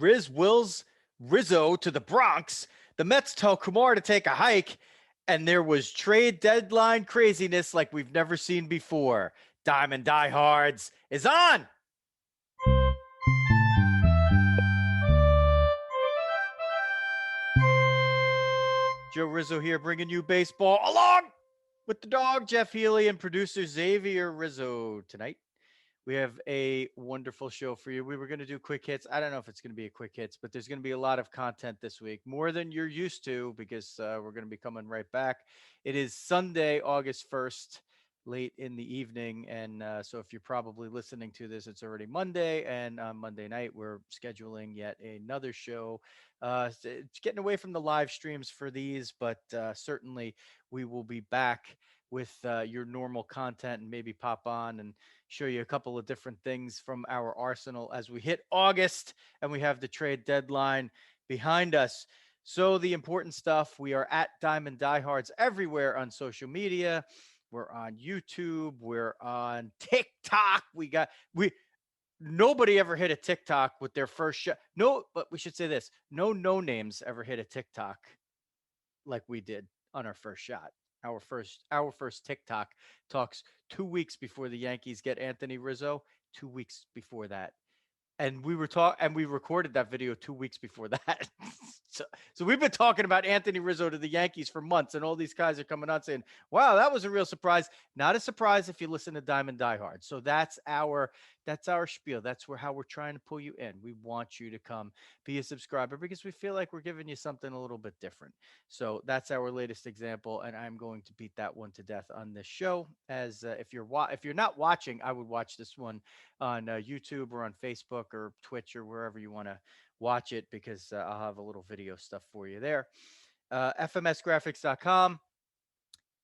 Riz wills Rizzo to the Bronx. The Mets tell Kumar to take a hike, and there was trade deadline craziness like we've never seen before. Diamond Diehards is on. Joe Rizzo here, bringing you baseball along with the dog, Jeff Healy, and producer Xavier Rizzo tonight. We have a wonderful show for you. We were going to do quick hits. I don't know if it's going to be a quick hits, but there's going to be a lot of content this week, more than you're used to, because we're going to be coming right back. It is Sunday, August 1st, late in the evening. And so if you're probably listening to this, it's already Monday. And on Monday night, we're scheduling yet another show. It's getting away from the live streams for these, but certainly we will be back with your normal content and maybe pop on and show you a couple of different things from our arsenal as we hit August and we have the trade deadline behind us. So the important stuff, we are at Diamond Diehards everywhere on social media. We're on YouTube, we're on TikTok. We nobody ever hit a TikTok with their first shot. No, but we should say this. No names ever hit a TikTok like we did on our first shot. Our first TikTok talks 2 weeks before the Yankees get Anthony Rizzo. 2 weeks before that, and we recorded that video 2 weeks before that. so we've been talking about Anthony Rizzo to the Yankees for months, and all these guys are coming out saying, "Wow, that was a real surprise." Not a surprise if you listen to Diamond Diehard. So that's our spiel. That's how we're trying to pull you in. We want you to come be a subscriber because we feel like we're giving you something a little bit different. So that's our latest example, and I'm going to beat that one to death on this show. As if you're not watching, I would watch this one on YouTube or on Facebook or Twitch or wherever you want to watch it, because I'll have a little video stuff for you there. FMSgraphics.com,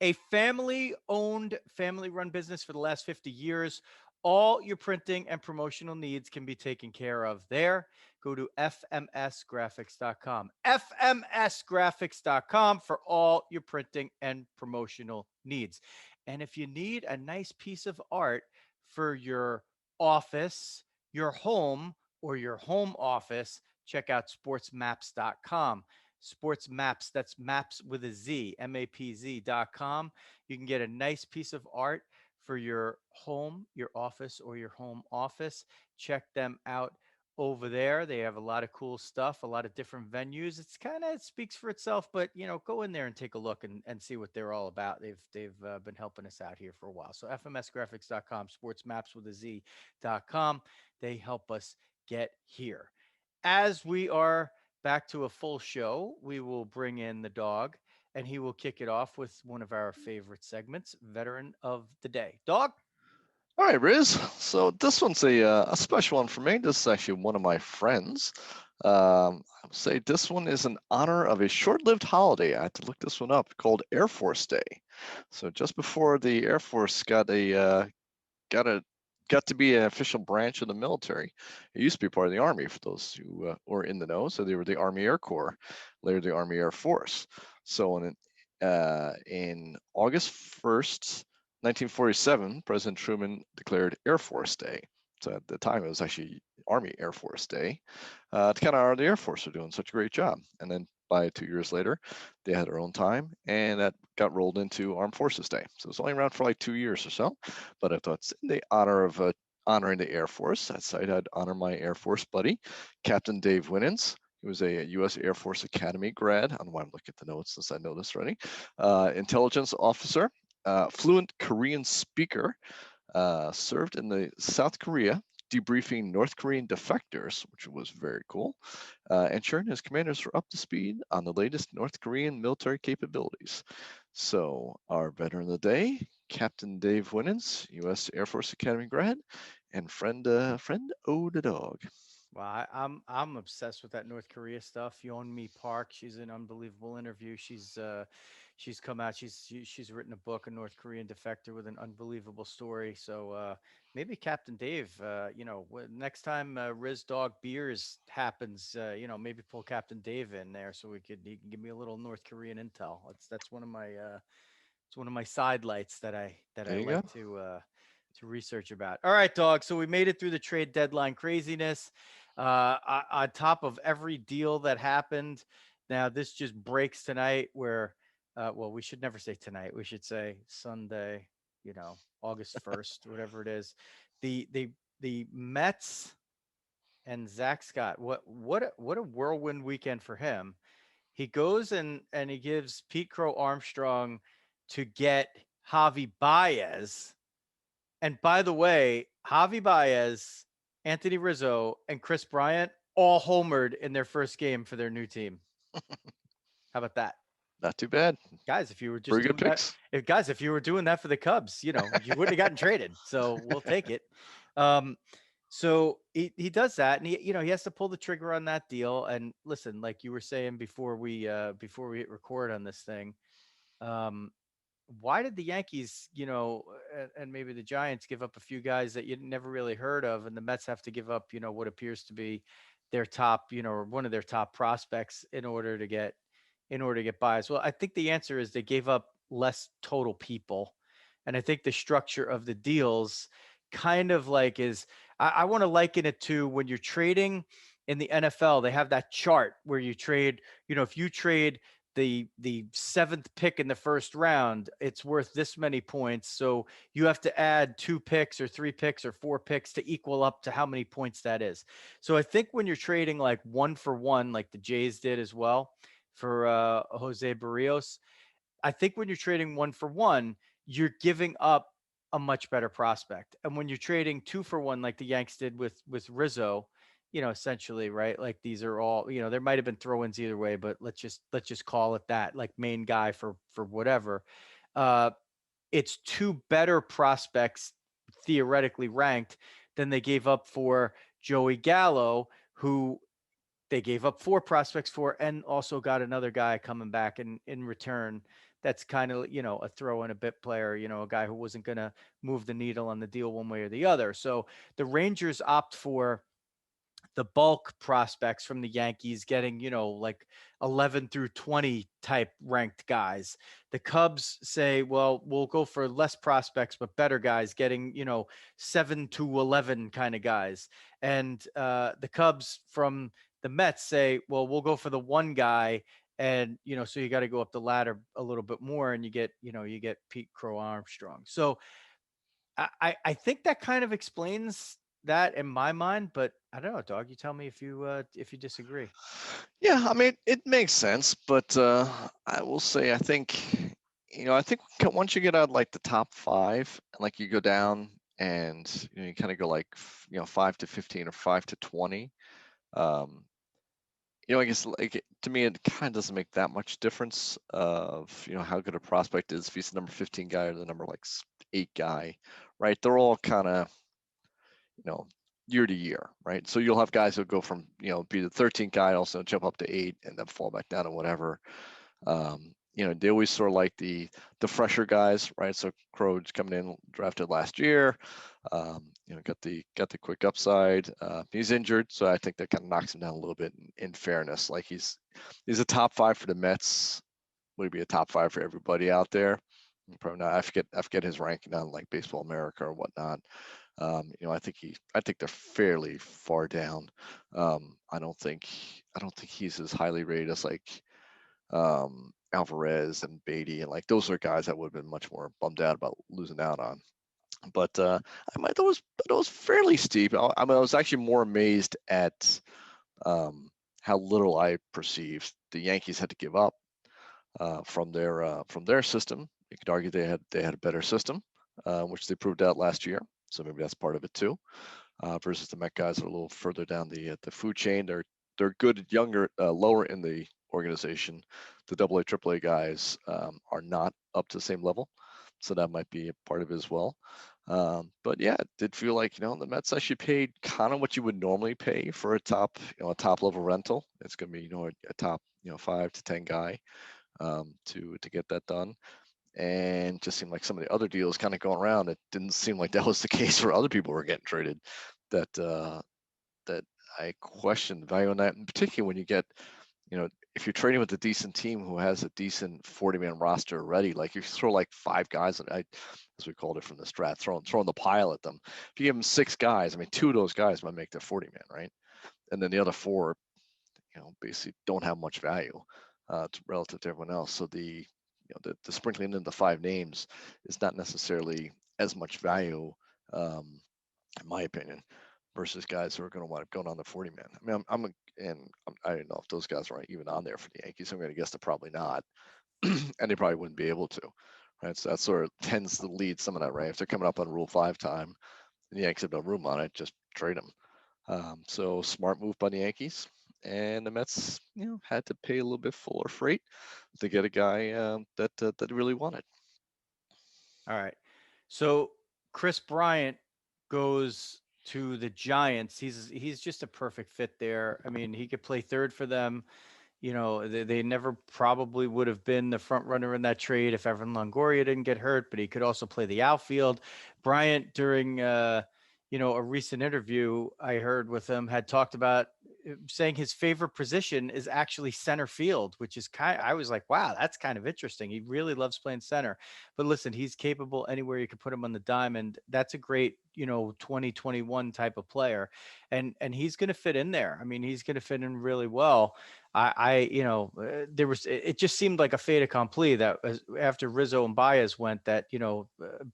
a family owned, family run business for the last 50 years. All your printing and promotional needs can be taken care of there. Go to fmsgraphics.com. fmsgraphics.com for all your printing and promotional needs. And if you need a nice piece of art for your office, your home, or your home office, check out sportsmaps.com. Sports Maps, that's maps with a Z, mapz.com. You can get a nice piece of art for your home, your office, or your home office. Check them out over there. They have a lot of cool stuff, a lot of different venues. It speaks for itself, but go in there and take a look and see what they're all about. They've been helping us out here for a while. So fmsgraphics.com, sportsmaps with a Z.com. They help us get here. As we are back to a full show, we will bring in the dog, and he will kick it off with one of our favorite segments, Veteran of the Day. Dog? All right, Riz. So this one's a special one for me. This is actually one of my friends. I would say this one is in honor of a short-lived holiday. I had to look this one up, called Air Force Day. So just before the Air Force got to be an official branch of the military. It used to be part of the Army, for those who were in the know. So they were the Army Air Corps, later the Army Air Force. So in August 1st, 1947, President Truman declared Air Force Day. So at the time, it was actually Army Air Force Day, to kind of honor the Air Force for doing such a great job. And then by 2 years later, they had their own time, and that got rolled into Armed Forces Day. So it's only around for like 2 years or so. But I thought, in the honor of honoring the Air Force, I decided I'd honor my Air Force buddy, Captain Dave Winans. He was a U.S. Air Force Academy grad. I don't know why I'm looking at the notes since I know this already. Intelligence officer, fluent Korean speaker, served in the South Korea, debriefing North Korean defectors, which was very cool, ensuring his commanders were up to speed on the latest North Korean military capabilities. So our veteran of the day, Captain Dave Winans, U.S. Air Force Academy grad, and friend O the dog. Well, I'm obsessed with that North Korea stuff. Yeonmi Park, she's an unbelievable interview. She's come out. She's written a book, a North Korean defector, with an unbelievable story. So maybe Captain Dave, next time Riz Dog Beers happens, maybe pull Captain Dave in there so he can give me a little North Korean intel. That's one of my it's one of my side lights that I There you like go. to research about. All right, dog. So we made it through the trade deadline craziness. On top of every deal that happened. Now this just breaks tonight. Where, well, we should never say tonight. We should say Sunday. August 1st, whatever it is. The Mets and Zach Scott. What a whirlwind weekend for him. He goes and he gives Pete Crow Armstrong to get Javi Baez. And by the way, Javi Baez, Anthony Rizzo, and Kris Bryant all homered in their first game for their new team. How about that? Not too bad. Guys, if you were just Pretty good doing that, picks. if you were doing that for the Cubs, you wouldn't have gotten traded. So we'll take it. Um, so he does that, and he has to pull the trigger on that deal. And listen, like you were saying before we hit record on this thing, um, why did the Yankees, and maybe the Giants give up a few guys that you never really heard of, and the Mets have to give up, what appears to be their top, or one of their top prospects in order to get buys? Well, I think the answer is they gave up less total people, and I think the structure of the deals kind of like is I want to liken it to when you're trading in the NFL. They have that chart where you trade. If you trade the seventh pick in the first round, it's worth this many points. So you have to add 2 picks or 3 picks or 4 picks to equal up to how many points that is. So I think when you're trading like 1 for 1, like the Jays did as well for Jose Barrios, I think when you're trading 1 for 1, you're giving up a much better prospect. And when you're trading 2 for 1, like the Yanks did with Rizzo, essentially, right? Like these are all, there might have been throw-ins either way, but let's just call it that, like main guy for whatever. Uh, it's two better prospects theoretically ranked than they gave up for Joey Gallo, who they gave up 4 prospects for, and also got another guy coming back in return. That's kind of a throw in a bit player, a guy who wasn't going to move the needle on the deal one way or the other. So the Rangers opt for the bulk prospects from the Yankees, getting, like 11 through 20 type ranked guys. The Cubs say, well, we'll go for less prospects, but better guys, getting, 7 to 11 kind of guys. And the Cubs from the Mets say, well, we'll go for the one guy. And, so you got to go up the ladder a little bit more, and you get Pete Crow Armstrong. So I think that kind of explains that in my mind, but I don't know, Dog. You tell me if you disagree. Yeah, I mean, it makes sense, but I will say, I think once you get out like the top five, and like you go down and you kind of go like 5 to 15 or 5 to 20. Um, I guess like to me, it kind of doesn't make that much difference of how good a prospect is if he's the number 15 guy or the number like 8 guy, right? They're all kind of you know, year to year, right? So you'll have guys who go from, be the 13th guy, also jump up to 8 and then fall back down to whatever. They always sort of like the fresher guys, right? So Crowe's coming in, drafted last year, got the quick upside. He's injured, so I think that kind of knocks him down a little bit in fairness. Like he's a top 5 for the Mets. Would he be a top 5 for everybody out there? Probably not. I forget his ranking on like Baseball America or whatnot. I think they're fairly far down. I don't think he's as highly rated as like Alvarez and Beatty, and like those are guys that would have been much more bummed out about losing out on. But that was fairly steep. I was actually more amazed at how little I perceived the Yankees had to give up from their system. You could argue they had a better system, which they proved out last year. So maybe that's part of it too. Versus the Met guys are a little further down the food chain. They're good younger, lower in the organization. The AA, AAA guys are not up to the same level, so that might be a part of it as well. But yeah, it did feel like the Mets actually paid kind of what you would normally pay for a top level rental. It's going to be a top 5 to 10 guy to get that done. And just seemed like some of the other deals kind of going around, it didn't seem like that was the case for other people who were getting traded. That I questioned the value on that, and particularly when you get, if you're trading with a decent team who has a decent 40-man roster already, like if you throw like 5 guys, as we called it from the strat, throwing the pile at them. If you give them 6 guys, I mean, 2 of those guys might make the 40-man, right? and then the other four, basically don't have much value relative to everyone else. So the sprinkling in the five names is not necessarily as much value, um, in my opinion, versus guys who are going to wind up going on the 40 man. I mean, I don't know if those guys are even on there for the Yankees. I'm going to guess they're probably not, and they probably wouldn't be able to. Right, so that sort of tends to lead some of that, right? If they're coming up on Rule 5 time, and the Yankees have no room on it, just trade them. So smart move by the Yankees, and the Mets, had to pay a little bit fuller freight to get a guy that really wanted. All right. So Chris Bryant goes to the Giants. He's just a perfect fit there. I mean, he could play third for them. They never probably would have been the front runner in that trade if Evan Longoria didn't get hurt, but he could also play the outfield. Bryant, during a recent interview I heard with him, had talked about saying his favorite position is actually center field, which is I was like, wow, that's kind of interesting. He really loves playing center. But listen, he's capable anywhere you could put him on the diamond. That's a great, 2021 type of player. And he's going to fit in there. I mean, he's going to fit in really well. There was, it just seemed like a fait accompli that after Rizzo and Baez went, that,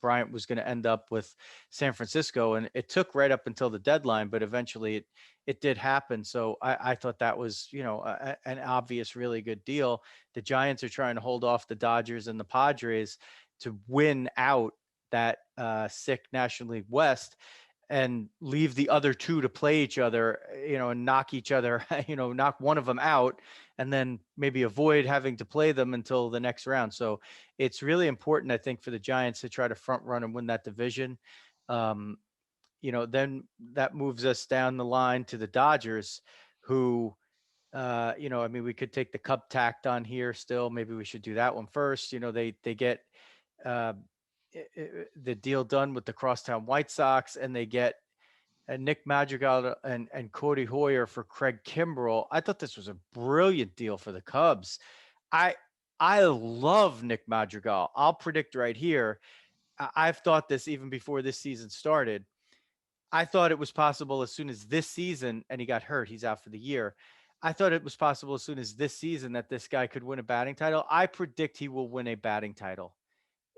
Bryant was going to end up with San Francisco. And it took right up until the deadline, but eventually it did happen. So I thought that was, an obvious, really good deal. The Giants are trying to hold off the Dodgers and the Padres to win out that sick National League West and leave the other two to play each other, and knock each other, knock one of them out, and then maybe avoid having to play them until the next round. So it's really important, I think, for the Giants to try to front run and win that division. Um, then that moves us down the line to the Dodgers, who, I mean, we could take the Cup tacked on here still. Maybe we should do that one first. They get uh, the deal done with the Crosstown White Sox, and they get Nick Madrigal and Cody Hoyer for Craig Kimbrell. I thought this was a brilliant deal for the Cubs. I I love Nick Madrigal. I'll predict right here. I've thought this even before this season started. I thought it was possible as soon as this season, and he got hurt. He's out for the year. I thought it was possible as soon as this season that this guy could win a batting title. I predict he will win a batting title,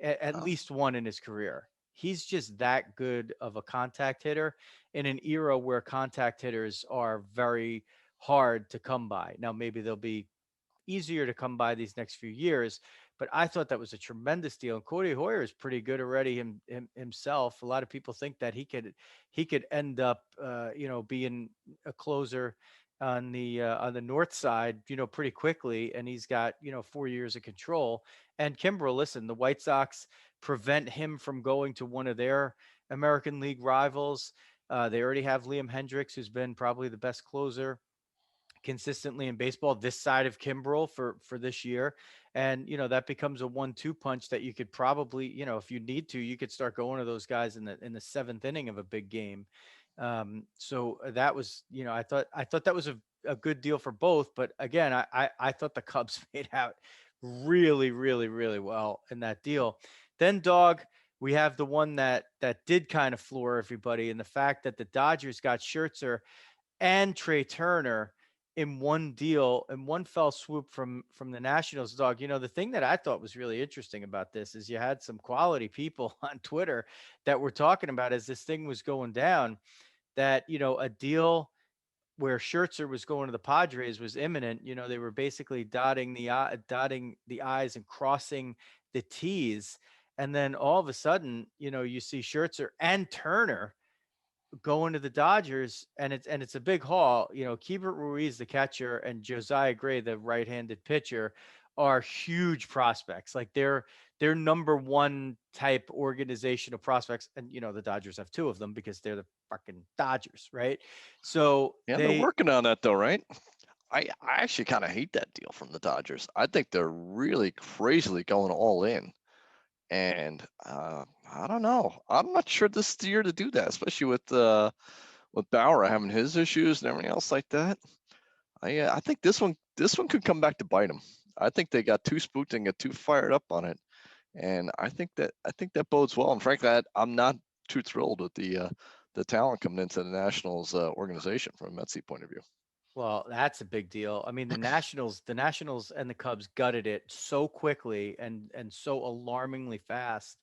at Oh, least one in his career. He's just that good of a contact hitter in an era where contact hitters are very hard to come by. Now, maybe they'll be easier to come by these next few years. But I thought that was a tremendous deal. And Cody Hoyer is pretty good already himself. A lot of people think that he could end up, being a closer on the north side, pretty quickly. And he's got 4 years of control. And Kimbrel, listen, the White Sox prevent him from going to one of their American League rivals. They already have Liam Hendricks, who's been probably the best closer consistently in baseball this side of Kimbrel for this year. And that becomes a 1-2 punch that you could probably, if you need to, you could start going to those guys in the seventh inning of a big game. So that was, I thought that was a good deal for both. But again, I thought the Cubs made out really, really, really well in that deal. Then, Dog, we have the one that did kind of floor everybody, and the fact that the Dodgers got Scherzer and Trey Turner in one deal, in one fell swoop from the Nationals. Dog, the thing that I thought was really interesting about this is you had some quality people on Twitter that were talking about, as this thing was going down, that a deal where Scherzer was going to the Padres was imminent. They were basically dotting the I's and crossing the T's. And then all of a sudden, you see Scherzer and Turner going to the Dodgers, and it's a big haul. Keibert Ruiz, the catcher, and Josiah Gray, the right-handed pitcher, are huge prospects. Like they're number one type organizational prospects, and the Dodgers have two of them because they're the fucking Dodgers, right? So yeah, they're they working on that though, right? I actually kind of hate that deal from the Dodgers. I think they're really crazily going all in. And I don't know. I'm not sure this is the year to do that, especially with Bauer having his issues and everything else like that. I think this one could come back to bite them. I think they got too spooked and got too fired up on it, and I think that bodes well. And frankly, I'm not too thrilled with the the talent coming into the Nationals organization from a Metsy point of view. Well, that's a big deal. I mean, the Nationals and the Cubs gutted it so quickly and so alarmingly fast,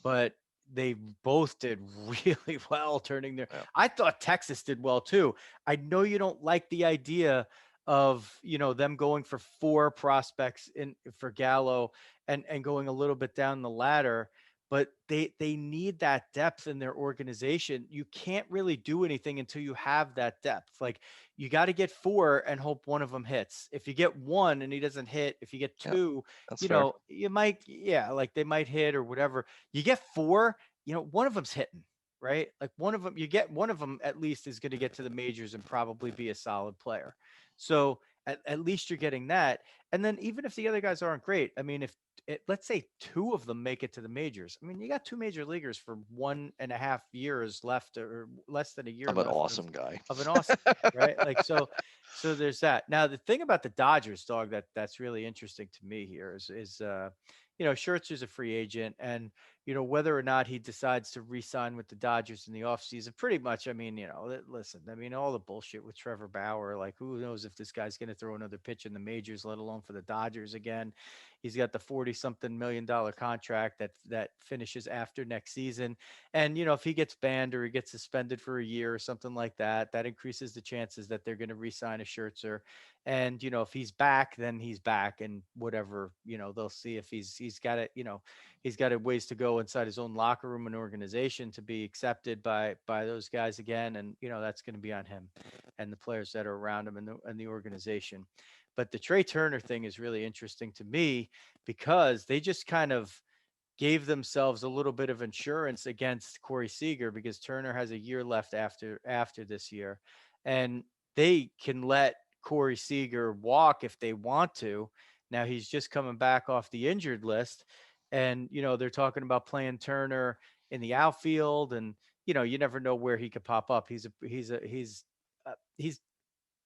but they both did really well turning their. Yeah. I thought Texas did well too. I know you don't like the idea of, them going for four prospects in for Gallo and going a little bit down the ladder, but they need that depth in their organization. You can't really do anything until you have that depth. Like, you got to get four and hope one of them hits. If you get one and he doesn't hit, if you get Yeah, two, that's fair. you might, yeah, like they might hit or whatever. You get four, one of them's hitting, right? Like one of them, you get one of them at least is going to get to the majors and probably be a solid player. So at least you're getting that. And then even if the other guys aren't great, I mean, if let's say two of them make it to the majors, I mean, you got two major leaguers for 1.5 years left or less than a year I'm an left awesome guy. of an awesome guy, right? Like, so there's that. Now the thing about the Dodgers, dog, that's really interesting to me here is Scherzer's a free agent, and whether or not he decides to re-sign with the Dodgers in the offseason, pretty much. I mean, listen, I mean, all the bullshit with Trevor Bauer, like who knows if this guy's going to throw another pitch in the majors, let alone for the Dodgers again. He's got the 40-something million dollar contract that finishes after next season. And if he gets banned or he gets suspended for a year or something like that, that increases the chances that they're going to re-sign a Scherzer. And if he's back, then he's back, and whatever, they'll see if he's got it. He's got a ways to go inside his own locker room and organization to be accepted by those guys again. And that's going to be on him and the players that are around him and the organization. But the Trey Turner thing is really interesting to me because they just kind of gave themselves a little bit of insurance against Corey Seager because Turner has a year left after this year, and they can let Corey Seager walk if they want to. Now he's just coming back off the injured list, and they're talking about playing Turner in the outfield, and you never know where he could pop up. He's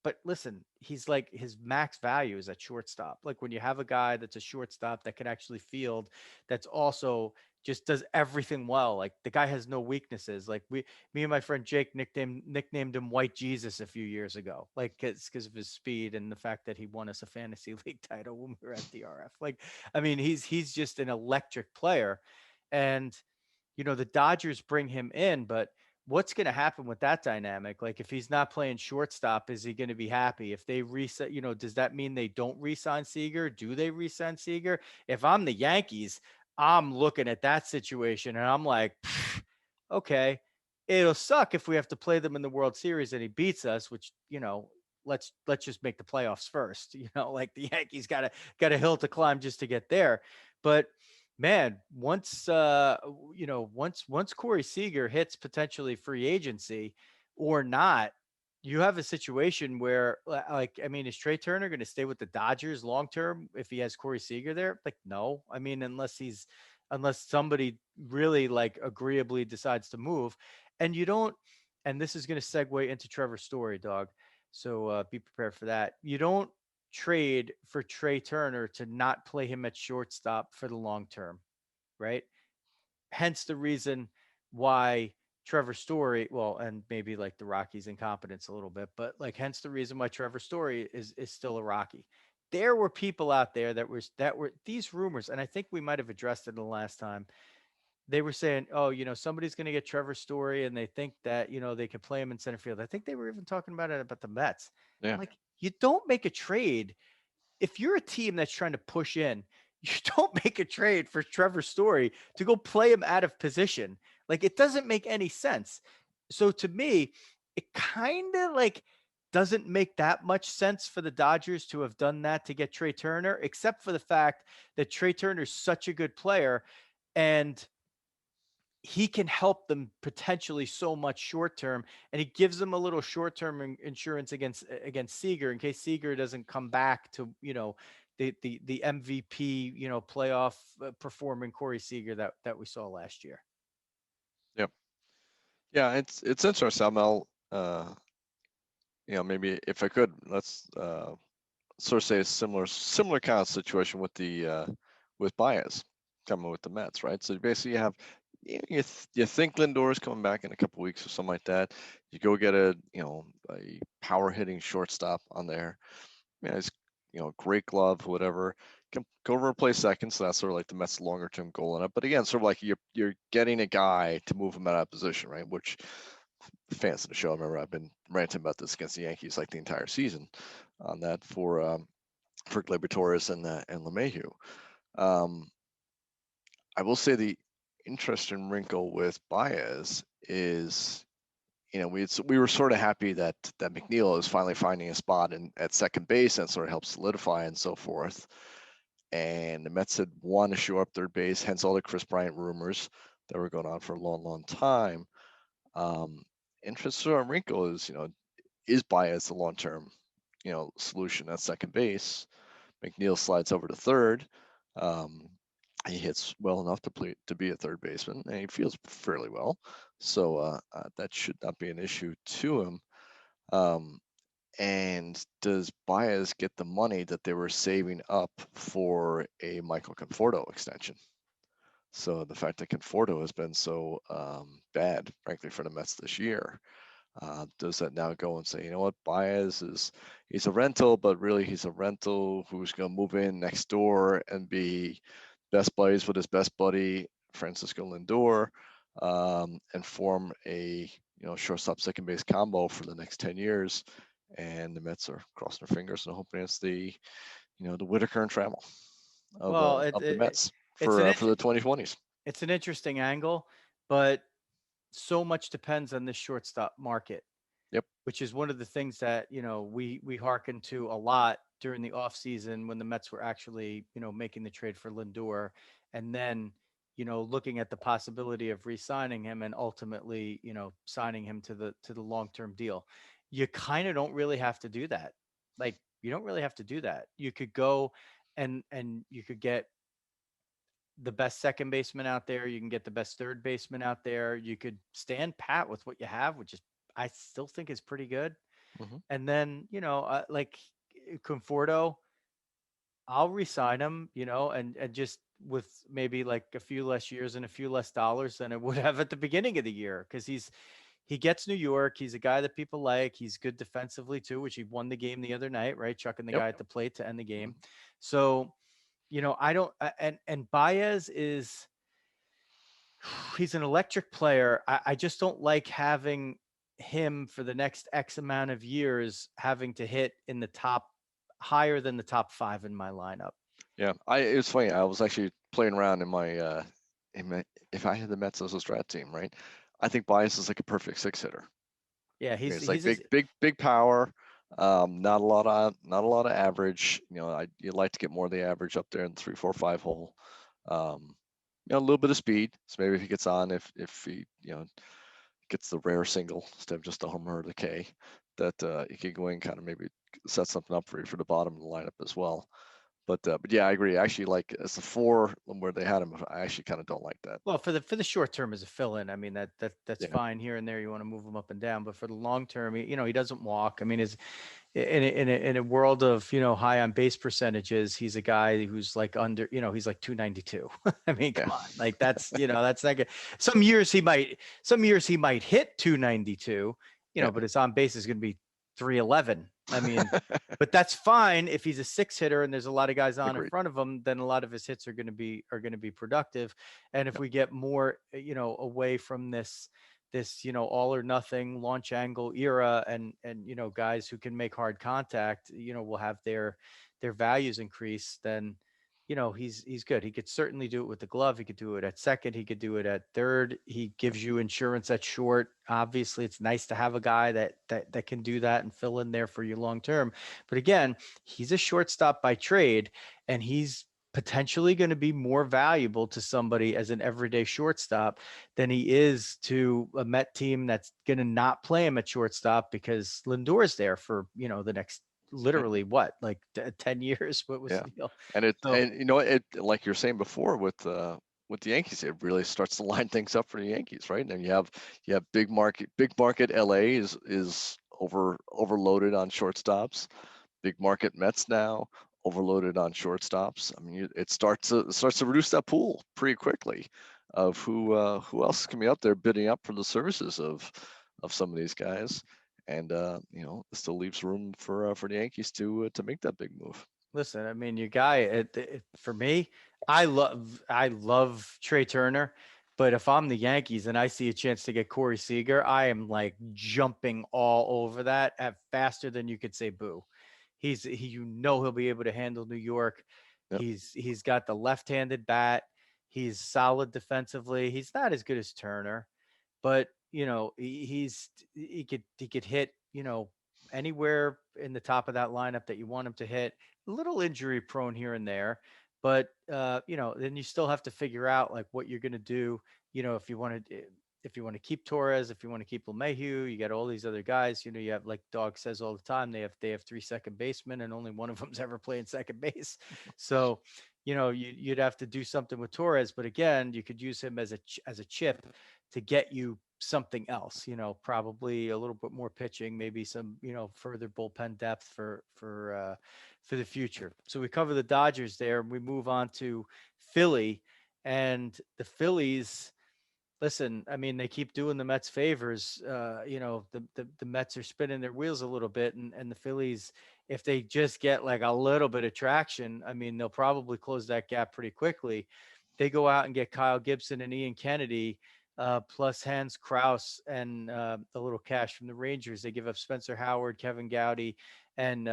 but listen, he's like his max value is at shortstop. Like when you have a guy that's a shortstop that can actually field, that's also just does everything well. Like the guy has no weaknesses. Like me and my friend Jake nicknamed him White Jesus a few years ago. Like because of his speed and the fact that he won us a fantasy league title when we were at DRF. Like, I mean, he's just an electric player, and the Dodgers bring him in, but what's going to happen with that dynamic? Like, if he's not playing shortstop, is he going to be happy? If they reset, does that mean they don't re-sign Seager? Do they re-sign Seager? If I'm the Yankees, I'm looking at that situation and I'm like, okay, it'll suck if we have to play them in the World Series and he beats us, which, let's just make the playoffs first. Like the Yankees got a hill to climb just to get there. But man, once Corey Seager hits potentially free agency or not, you have a situation where, like, I mean, is Trey Turner going to stay with the Dodgers long term if he has Corey Seager there? Like, no. I mean, unless somebody really like agreeably decides to move, and you don't. And this is going to segue into Trevor's story, dog. So be prepared for that. You don't trade for Trey Turner to not play him at shortstop for the long term, right? Hence the reason why Trevor Story, well, and maybe like the Rockies' incompetence a little bit, but like hence the reason why Trevor Story is still a Rocky. There were people out there that were these rumors, and I think we might have addressed it the last time. They were saying, oh, somebody's going to get Trevor Story, and they think that they can play him in center field. I think they were even talking about it about the Mets. I'm Yeah. like, you don't make a trade if you're a team that's trying to push in, you don't make a trade for Trevor Story to go play him out of position. Like it doesn't make any sense. So to me, it kind of like doesn't make that much sense for the Dodgers to have done that to get Trey Turner, except for the fact that Trey Turner's such a good player and he can help them potentially so much short term, and he gives them a little short term insurance against Seager in case Seager doesn't come back to the MVP playoff performing Corey Seager that we saw last year. Yep. Yeah, it's interesting. I'll maybe if I could, let's sort of say a similar kind of situation with the with Baez coming with the Mets, right? So basically, you have you think Lindor is coming back in a couple weeks or something like that. You go get a power hitting shortstop on there. Yeah, it's great glove, whatever. Can go over and play second, so that's sort of like the Mets' longer term goal in it. But again, sort of like you're getting a guy to move him out of position, right? Which fans of the show, I remember I've been ranting about this against the Yankees like the entire season on that for Gleyber Torres and LeMahieu. Um, I will say the interesting wrinkle with Baez is, we were sort of happy that McNeil is finally finding a spot at second base and sort of helps solidify and so forth. And the Mets had wanted to show up third base, hence all the Kris Bryant rumors that were going on for a long, long time. Interesting wrinkle is Baez the long term, solution at second base? McNeil slides over to third. Um, he hits well enough to be a third baseman, and he feels fairly well. So that should not be an issue to him. And does Baez get the money that they were saving up for a Michael Conforto extension? So the fact that Conforto has been so bad, frankly, for the Mets this year, does that now go and say, you know what, Baez he's a rental, but really he's a rental who's going to move in next door and be best buddies with his best buddy Francisco Lindor, and form a shortstop second base combo for the next 10 years. And the Mets are crossing their fingers and hoping it's the Whitaker and Trammell Well, of the Mets it's an for the 2020s. it's an interesting angle, but so much depends on the shortstop market, Yep. which is one of the things that we hearkened to a lot during the offseason when the Mets were actually making the trade for Lindor, and then looking at the possibility of re-signing him and ultimately signing him to the long-term deal. You kind of don't really have to do that. Like, you don't really have to do that. You could go and you could get the best second baseman out there. You can get the best third baseman out there. You could stand pat with what you have, which is I still think is pretty good. Mm-hmm. And then like Conforto, I'll resign him, and just with maybe like a few less years and a few less dollars than it would have at the beginning of the year, because he gets New York. He's a guy that people like. He's good defensively too, which he won the game the other night, right? Chucking the Yep. guy at the plate to end the Mm-hmm. game. So I don't, and Baez is, he's an electric player. I just don't like having him for the next X amount of years having to hit in the top higher than the top 5 in my lineup. Yeah, it was funny. I was actually playing around in my if I had the Mets as a strat team, right? I think Bias is like a perfect six hitter. Yeah, I mean, he's it's like he's his, big power. Not a lot of average. You'd like to get more of the average up there in 3, 4, 5 hole. Um, a little bit of speed. So maybe if he gets on, if he gets the rare single instead of just a homer or the K, that he could go in kind of maybe set something up for you for the bottom of the lineup as well. But yeah, I agree. Actually, like as the 4 where they had him, I actually kind of don't like that. well, for the short term as a fill-in. I mean, that's Yeah. fine here and there. You want to move him up and down, but for the long term, he doesn't walk. I mean, is in a world of high on base percentages, he's a guy who's like under, he's like 292. I mean, Yeah. come on, like that's that's not good. Some years he might hit 292, Yeah. but his on base is going to be 311. I mean, but that's fine if he's a 6 hitter and there's a lot of guys on in Agreed. front of him. Then a lot of his hits are going to be productive. And if Yep. we get more away from this all or nothing launch angle era, and guys who can make hard contact will have their values increase, then he's good. He could certainly do it with the glove. He could do it at second. He could do it at third. He gives you insurance at short. Obviously, it's nice to have a guy that can do that and fill in there for you long term. But again, he's a shortstop by trade, and he's potentially going to be more valuable to somebody as an everyday shortstop than he is to a Met team that's going to not play him at shortstop because Lindor's there for the next Yeah. literally what, like 10 years. What was Yeah. the deal? And So it like you're saying before with the Yankees, it really starts to line things up for the Yankees, right? And you have big market LA is overloaded on shortstops. Big market Mets now overloaded on shortstops. I mean, it starts to reduce that pool pretty quickly. of who else can be out there bidding up for the services of some of these guys, and it still leaves room for the Yankees to make that big move. Listen, I mean, your guy. For me, I love Trey Turner, but if I'm the Yankees and I see a chance to get Corey Seager, I am like jumping all over that at faster than you could say boo. He'll be able to handle New York. Yep. He's got the left-handed bat. He's solid defensively. He's not as good as Turner, but he could hit anywhere in the top of that lineup that you want him to hit. A little injury prone here and there, but then you still have to figure out like what you're going to do. If you want to keep Torres, if you want to keep LeMahieu, you got all these other guys. You have, like Dawg says all the time, they have three second basemen and only one of them's ever playing second base. So you'd have to do something with Torres, but again, you could use him as a chip to get you something else. Probably a little bit more pitching, maybe some further bullpen depth for the future. So we cover the Dodgers there, and we move on to Philly, and the Phillies. Listen, I mean, they keep doing the Mets favors. The Mets are spinning their wheels a little bit, and the Phillies, if they just get like a little bit of traction, I mean, they'll probably close that gap pretty quickly. They go out and get Kyle Gibson and Ian Kennedy, plus Hans Kraus and a little cash from the Rangers. They give up Spencer Howard, Kevin Gowdy, and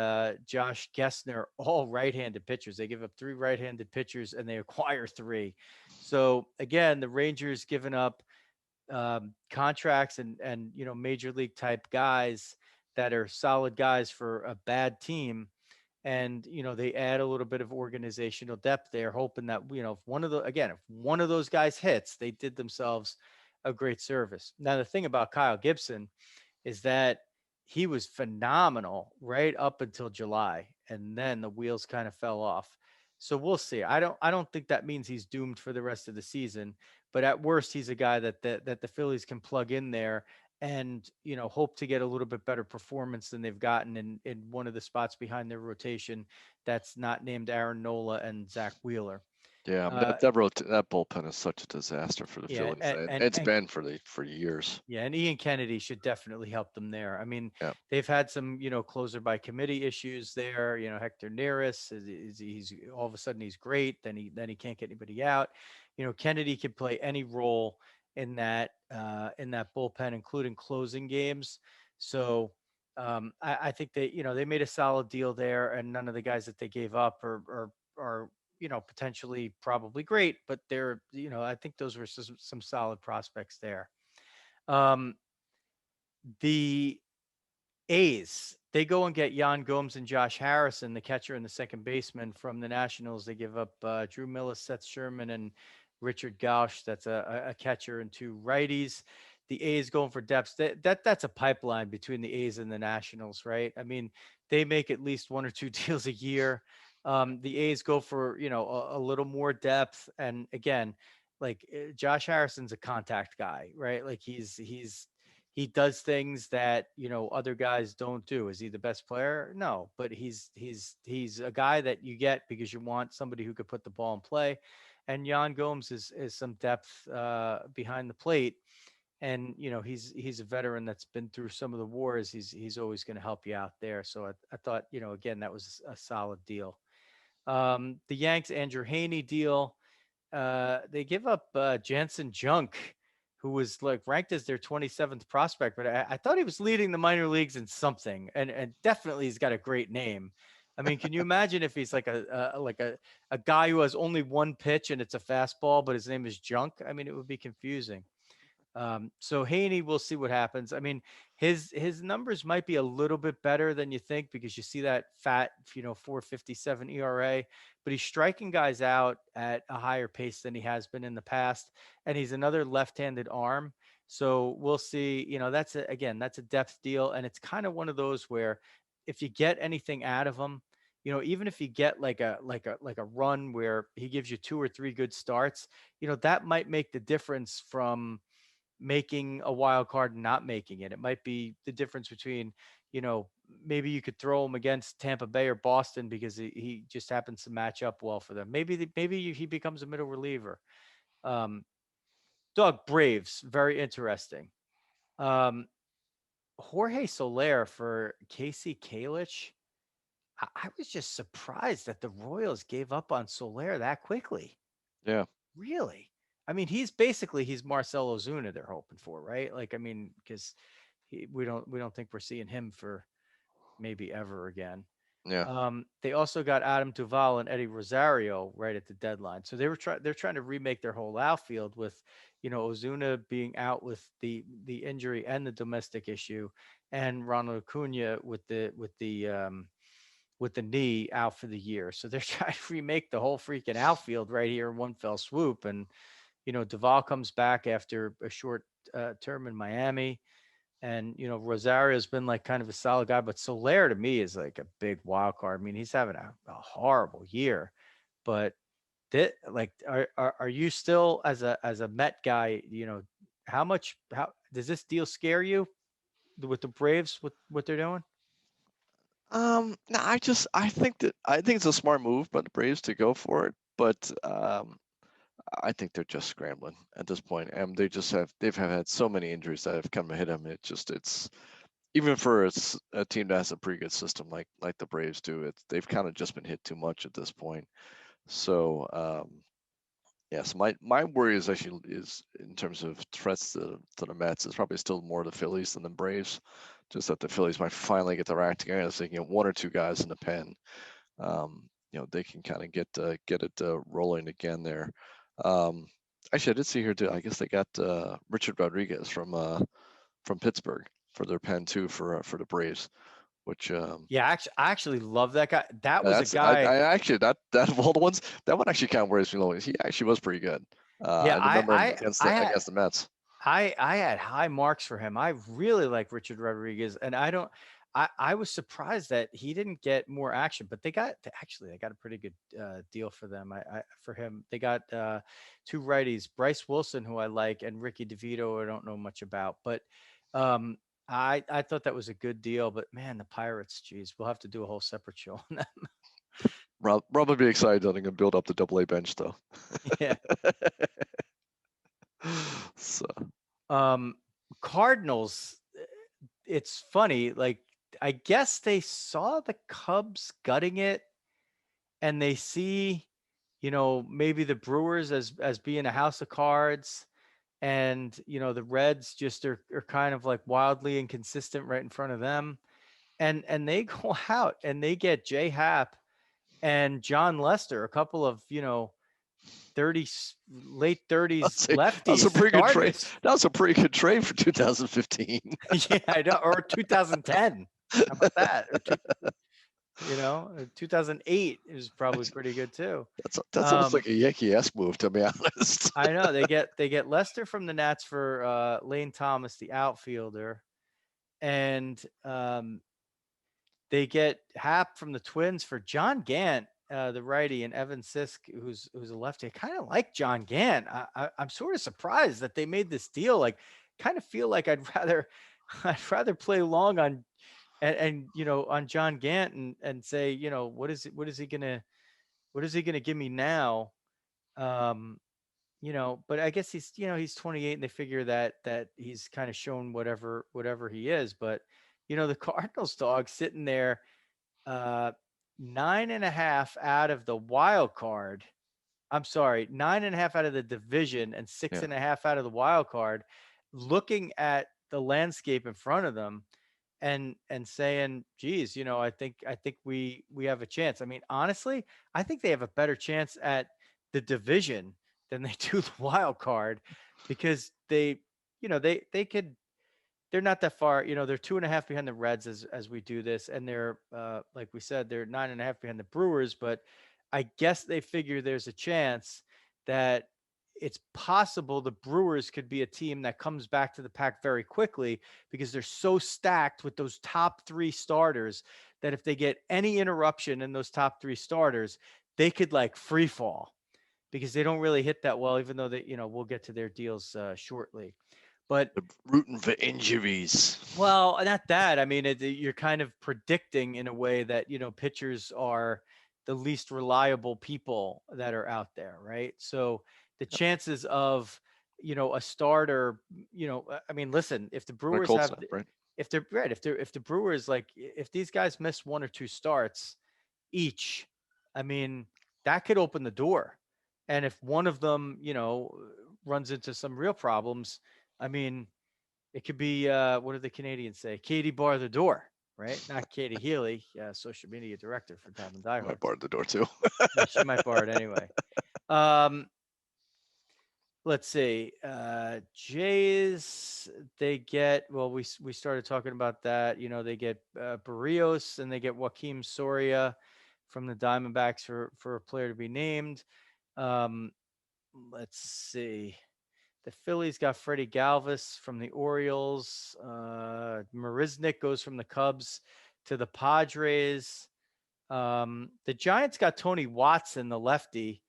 Josh Gessner, all right-handed pitchers. They give up three right-handed pitchers, and they acquire three. So again, the Rangers giving up contracts and major league type guys that are solid guys for a bad team, and they add a little bit of organizational depth there, hoping that if one of those guys hits, they did themselves a great service. Now the thing about Kyle Gibson is that he was phenomenal right up until July, and then the wheels kind of fell off. So we'll see. I don't think that means he's doomed for the rest of the season, but at worst, he's a guy that the Phillies can plug in there and hope to get a little bit better performance than they've gotten in one of the spots behind their rotation that's not named Aaron Nola and Zach Wheeler. Yeah, Uh, that bullpen is such a disaster for the yeah, Phillies. It's been for years. yeah, and Ian Kennedy should definitely help them there. I mean, Yeah. they've had some, closer by committee issues there. Hector Neris he's all of a sudden he's great, then he can't get anybody out. Kennedy can play any role in that bullpen, including closing games. So I think they made a solid deal there, and none of the guys that they gave up are potentially probably great, but I think those were some solid prospects there. Um, the A's, they go and get Yan Gomes and Josh Harrison, the catcher and the second baseman from the Nationals. They give up Drew Millis, Seth Sherman, and Richard Gauch. That's a catcher and two righties. The A's going for depth. That's a pipeline between the A's and the Nationals, right? I mean, they make at least one or two deals a year. The A's go for a little more depth, and again, like Josh Harrison's a contact guy, right? Like he does things that other guys don't do. Is he the best player? No, but he's a guy that you get because you want somebody who could put the ball in play. And Yan Gomes is some depth behind the plate, and he's a veteran that's been through some of the wars. He's always going to help you out there. So I thought again that was a solid deal. The Yanks Andrew Haney deal. They give up Jansen Junk, who was like ranked as their 27th prospect, but I thought he was leading the minor leagues in something, and definitely he's got a great name. I mean, can you imagine if he's like a guy who has only one pitch and it's a fastball, but his name is Junk? I mean, it would be confusing. So Haney, we'll see what happens. I mean, his numbers might be a little bit better than you think because you see that fat, 4.57 ERA, but he's striking guys out at a higher pace than he has been in the past, and he's another left-handed arm. So we'll see. That's a depth deal, and it's kind of one of those where if you get anything out of him, even if you get like a run where he gives you two or three good starts, that might make the difference from making a wild card and not making it. It might be the difference between, you know, maybe you could throw him against Tampa Bay or Boston because he just happens to match up well for them. Maybe he becomes a middle reliever. Um, Dog Braves, very interesting. Um, Jorge Soler for Casey Kalich. I was just surprised that the Royals gave up on Soler that quickly. Yeah. Really? I mean, he's Marcell Ozuna they're hoping for, right? Like, I mean, because we don't think we're seeing him for maybe ever again. Yeah. They also got Adam Duvall and Eddie Rosario right at the deadline. So they're trying to remake their whole outfield with, Ozuna being out with the injury and the domestic issue, and Ronald Acuna with the knee out for the year. So they're trying to remake the whole freaking outfield right here in one fell swoop. And Duvall comes back after a short term in Miami. And Rosario's been like kind of a solid guy, but Soler to me is like a big wild card. I mean, he's having a horrible year, but like, are you still as a Met guy? How does this deal scare you with the Braves with what they're doing? No, I think it's a smart move by the Braves to go for it, but I think they're just scrambling at this point, and they've had so many injuries that have come to hit them. It's even for a team that has a pretty good system like the Braves do. They've kind of just been hit too much at this point. So yes, my worry is actually is in terms of threats to the Mets is probably still more the Phillies than the Braves. Just that the Phillies might finally get their act together. If they can get one or two guys in the pen, they can kind of get it rolling again there. Um, Actually, I did see here too. I guess they got Richard Rodriguez from Pittsburgh for their pen too for the Braves, which Yeah, I actually love that guy. That was a that's I guy. actually that of all the ones that one actually kind of worries me a little. He actually was pretty good. Yeah, I I remember him I I had against the Mets. I had high marks for him. I really like Richard Rodriguez, and I don't. I was surprised that he didn't get more action, but they got a pretty good deal for them. For him, they got two righties, Bryce Wilson, who I like, and Ricky DeVito, who I don't know much about, but um, I thought that was a good deal. But man, the Pirates, geez, we'll have to do a whole separate show on that. Rob would be excited that I'm gonna build up the Double A bench though. Yeah. So Um, Cardinals, it's funny. Like, I guess they saw the Cubs gutting it, and they see, maybe the Brewers as being a house of cards, and the Reds just are kind of like wildly inconsistent right in front of them, and they go out and they get Jay Happ and John Lester, a couple of 30 late 30s that's lefties a pretty good trade. starters. That was a pretty good trade for 2015. Yeah, I know. Or 2010. How about that? Or 2008 is probably pretty good too. That's almost Um, like a Yankee-esque move, to be honest. I know they get Lester from the Nats for Lane Thomas, the outfielder, and they get Hap from the Twins for John Gant, the righty, and Evan Sisk, who's a lefty. I kind of like John Gant. I'm sort of surprised that they made this deal. Like, kind of feel like I'd rather play long on and on John Gant and say, what is he gonna give me now? Um, but I guess he's 28, and they figure that he's kind of shown whatever he is. But the Cardinals dog sitting there, uh, 9.5 out of the wild card. I'm sorry, 9.5 out of the division and six Yeah. and a half out of the wild card, looking at the landscape in front of them and saying, geez, I think we have a chance. I mean, honestly, I think they have a better chance at the division than they do the wild card, because they're not that far. They're 2.5 behind the Reds as we do this, and they're like we said, they're 9.5 behind the Brewers. But I guess they figure there's a chance that it's possible the Brewers could be a team that comes back to the pack very quickly, because they're so stacked with those top three starters that if they get any interruption in those top three starters, they could like free fall, because they don't really hit that well, even though we'll get to their deals shortly. But Rooting for injuries. well, not that. I mean, you're kind of predicting in a way that, pitchers are the least reliable people that are out there, right? So the chances of a starter. I mean, listen, if the On a Brewers cold have, snap, right? if they're right, if the Brewers like, if these guys miss one or two starts each, I mean, that could open the door. And if one of them, runs into some real problems, I mean, it could be what do the Canadians say? Katie bar the door, right? Not Katie Healy, social media director for Diamond I might Diehards. bar the door too. Yeah, she might bar it anyway. Um, let's see. Jays, they get, well, we started talking about that. They get Barrios and they get Joaquim Soria from the Diamondbacks for a player to be named. Um, let's see. The Phillies got Freddie Galvis from the Orioles. Marisnik goes from the Cubs to the Padres. The Giants got Tony Watson, the lefty,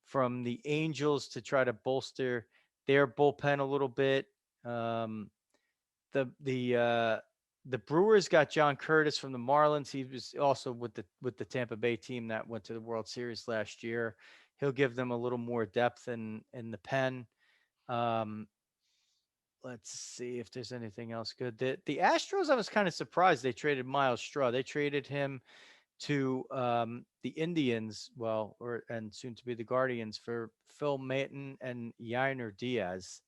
from the Angels to try to bolster their bullpen a little bit. Um, the Brewers got John Curtis from the Marlins. He was also with the Tampa Bay team that went to the World Series last year. He'll give them a little more depth in the pen. Um, let's see if there's anything else good. The Astros, I was kind of surprised they traded Miles Straw. They traded him to the Indians, well, or and soon to be the Guardians for Phil Maton and Yainer Diaz.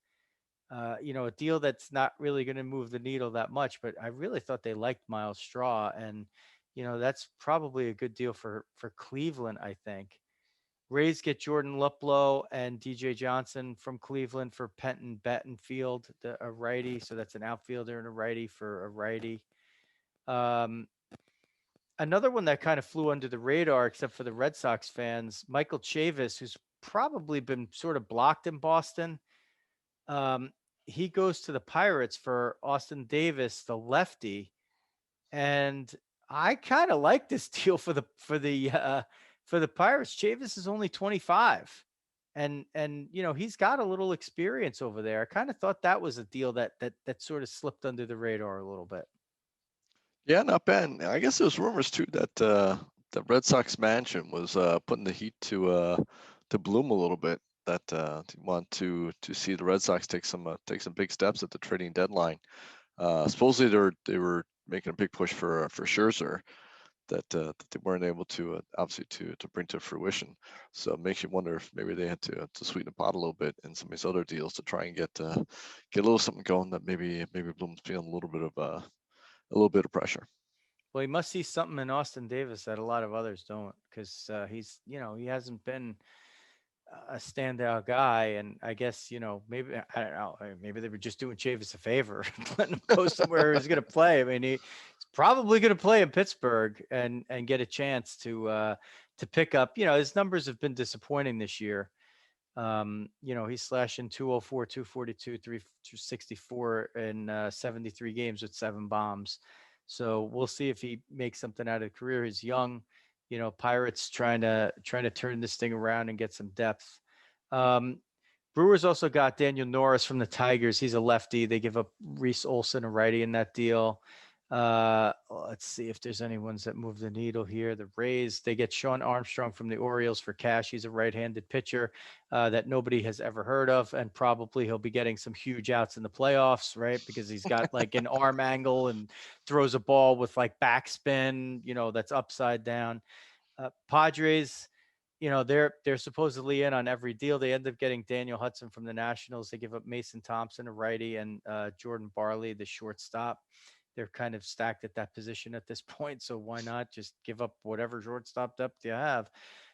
A deal that's not really going to move the needle that much, but I really thought they liked Miles Straw, and that's probably a good deal for Cleveland, I think. Rays get Jordan Luplow and DJ Johnson from Cleveland for Penton Battenfield, a righty. So that's an outfielder and a righty for a righty. Um, Another one that kind of flew under the radar, except for the Red Sox fans, Michael Chavis, who's probably been sort of blocked in Boston. Um, he goes to the Pirates for Austin Davis, the lefty, and I kind of like this deal for the Pirates. Chavis is only 25, and he's got a little experience over there. I kind of thought that was a deal that sort of slipped under the radar a little bit. Yeah, not bad. I guess there's rumors too that the Red Sox mansion was putting the heat to bloom a little bit. That they want to see the Red Sox take some big steps at the trading deadline. Supposedly they were making a big push for Scherzer that they weren't able to obviously to bring to fruition. So it makes you wonder if maybe they had to sweeten the pot a little bit in some of these other deals to try and get a little something going that maybe Bloom's feeling a little bit of pressure. Well, he must see something in Austin Davis that a lot of others don't, because he hasn't been a standout guy, and I guess maybe I don't know, maybe they were just doing Chavis a favor, letting him go somewhere he's going to play. I mean, he's probably going to play in Pittsburgh and get a chance to pick up. His numbers have been disappointing this year. He's slashing 204, 242, 364 in 73 games with 7 bombs. So we'll see if he makes something out of the career. He's young. Pirates trying to turn this thing around and get some depth. Um, Brewers also got Daniel Norris from the Tigers. He's a lefty. They give up Reese Olson, a righty, in that deal. Let's see if there's any ones that move the needle here. The Rays, they get Sean Armstrong from the Orioles for cash. He's a right-handed pitcher that nobody has ever heard of, and probably he'll be getting some huge outs in the playoffs, right? Because he's got like an arm angle and throws a ball with like backspin, that's upside down. Padres, they're supposedly in on every deal. They end up getting Daniel Hudson from the Nationals. They give up Mason Thompson, a righty, and Jordan Barley, the shortstop. They're kind of stacked at that position at this point, so why not just give up whatever shortstop depth you have?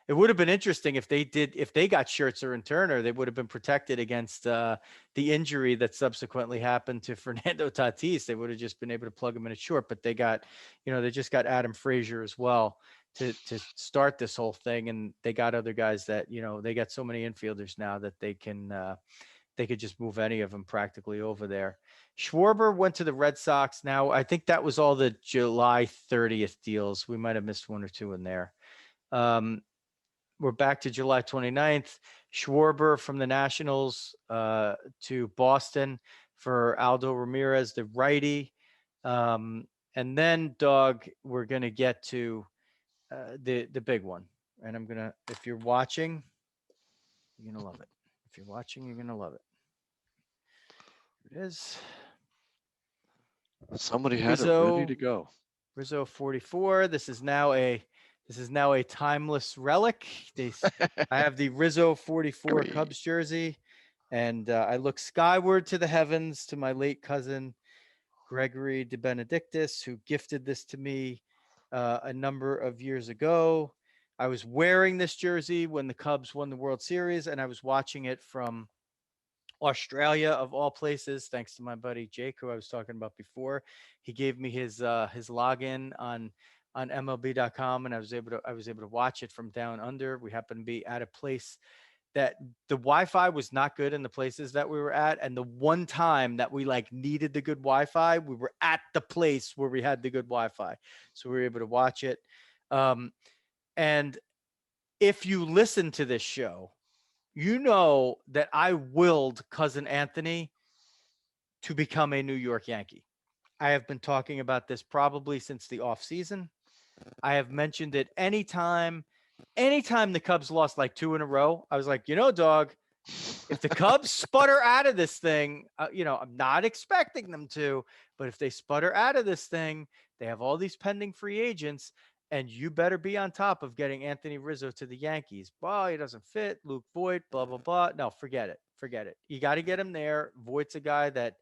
It would have been interesting if they got Scherzer and Turner, they would have been protected against the injury that subsequently happened to Fernando Tatis. They would have just been able to plug him in at short, but they just got Adam Frazier as well to start this whole thing, and they got other guys that they got so many infielders now that they could just move any of them practically over there. Schwarber went to the Red Sox. Now I think that was all the July 30th deals. We might have missed one or two in there. Um, we're back to July 29th. Schwarber from the Nationals to Boston for Aldo Ramirez, the righty. And then, Dawg, we're going to get to the big one. And I'm going to, if you're watching, you're going to love it. If you're watching, you're going to love it. It is Somebody had it ready Rizzo. to go. Rizzo 44. This is now a timeless relic. I have the Rizzo 44 Great. Cubs jersey, and I look skyward to the heavens to my late cousin Gregory de Benedictis, who gifted this to me a number of years ago. I was wearing this jersey when the Cubs won the World Series, and I was watching it from Australia of all places, thanks to my buddy Jake, who I was talking about before. He gave me his login on MLB.com, and I was able to watch it from down under. We happened to be at a place that the Wi-Fi was not good in the places that we were at, and the one time that we like needed the good Wi-Fi, we were at the place where we had the good Wi-Fi, so we were able to watch it. Um, and if you listen to this show, you know that I willed cousin Anthony to become a New York Yankee. I have been talking about this probably since the off season. I have mentioned it anytime the Cubs lost like two in a row. I was like, Dog, if the Cubs sputter out of this thing, I'm not expecting them to, but if they sputter out of this thing, they have all these pending free agents, and you better be on top of getting Anthony Rizzo to the Yankees. Well, he doesn't fit. Luke Voigt, blah blah blah. No, forget it. Forget it. You got to get him there. Voigt's a guy that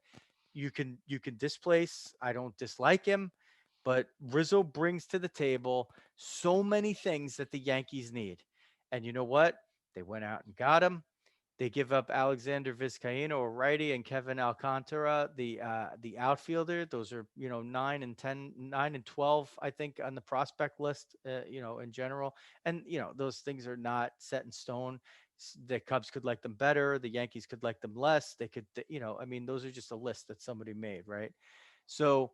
you can displace. I don't dislike him, but Rizzo brings to the table so many things that the Yankees need. And you know what? They went out and got him. They give up Alexander Vizcaino, a righty, and Kevin Alcantara, the outfielder. Those are 9 and 10, 9 and 12, I think, on the prospect list. In general, and those things are not set in stone. The Cubs could like them better. The Yankees could like them less. They could, I mean, those are just a list that somebody made, right? So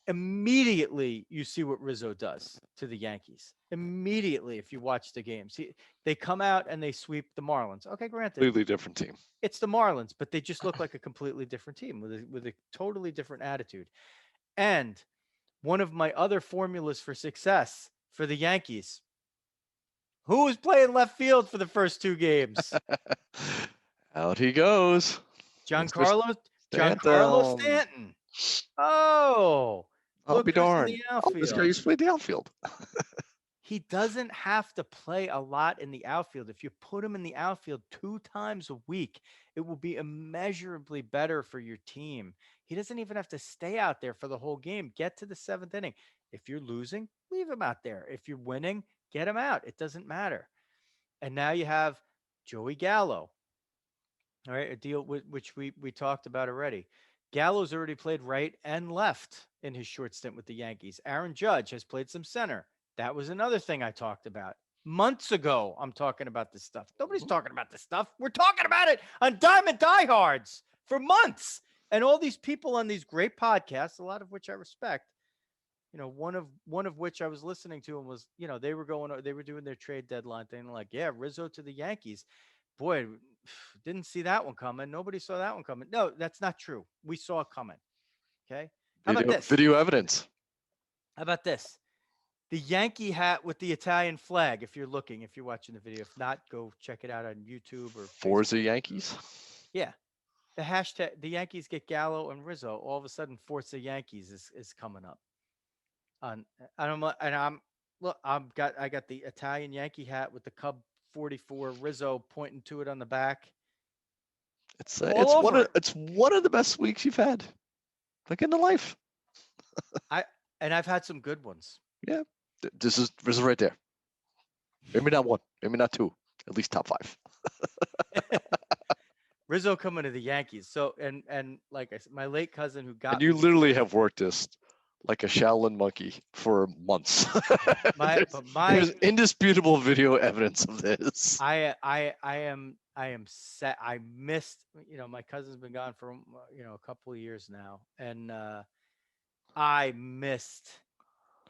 immediately you see what Rizzo does to the Yankees. Immediately, if you watch the games, they come out and they sweep the Marlins. Okay, granted, Completely different team. it's the Marlins, but they just look like a completely different team with a totally different attitude. And one of my other formulas for success for the Yankees, who was playing left field for the first two games? Out he goes. Mr. Giancarlo Stanton. Stanton. Oh, I'll look be who's in darned. the Oh, this guy outfield. used to play the outfield. He doesn't have to play a lot in the outfield. If you put him in the outfield 2 times a week, it will be immeasurably better for your team. He doesn't even have to stay out there for the whole game. Get to the seventh inning. If you're losing, leave him out there. If you're winning, get him out. It doesn't matter. And now you have Joey Gallo, all right, a deal which we talked about already. Gallo's already played right and left in his short stint with the Yankees. Aaron Judge has played some center. That was another thing I talked about months ago. I'm talking about this stuff. Nobody's talking about this stuff. We're talking about it on Diamond Diehards for months. And all these people on these great podcasts, a lot of which I respect, one of which I was listening to and was, they were doing their trade deadline thing. Like, yeah, Rizzo to the Yankees. Boy, didn't see that one coming. Nobody saw that one coming. No, that's not true. We saw it coming. Okay. How about this? Video evidence. How about this? The Yankee hat with the Italian flag. If you're looking, if you're watching the video, if not, go check it out on YouTube or Forza Facebook. Yankees. Yeah. The hashtag, the Yankees get Gallo and Rizzo. All of a sudden, Forza Yankees is coming up. On and I'm look, I got the Italian Yankee hat with the Cub 44 Rizzo pointing to it on the back. It's All over it. it's one of the best weeks you've had, like in the life. I've had some good ones. Yeah, this is right there. Maybe not one, maybe not two, at least top five. Rizzo coming to the Yankees. So and like I said, my late cousin who got And you me literally have worked this like a Shaolin monkey for months. There's indisputable video evidence of this. I am set. I missed. My cousin's been gone for a couple of years now, and I missed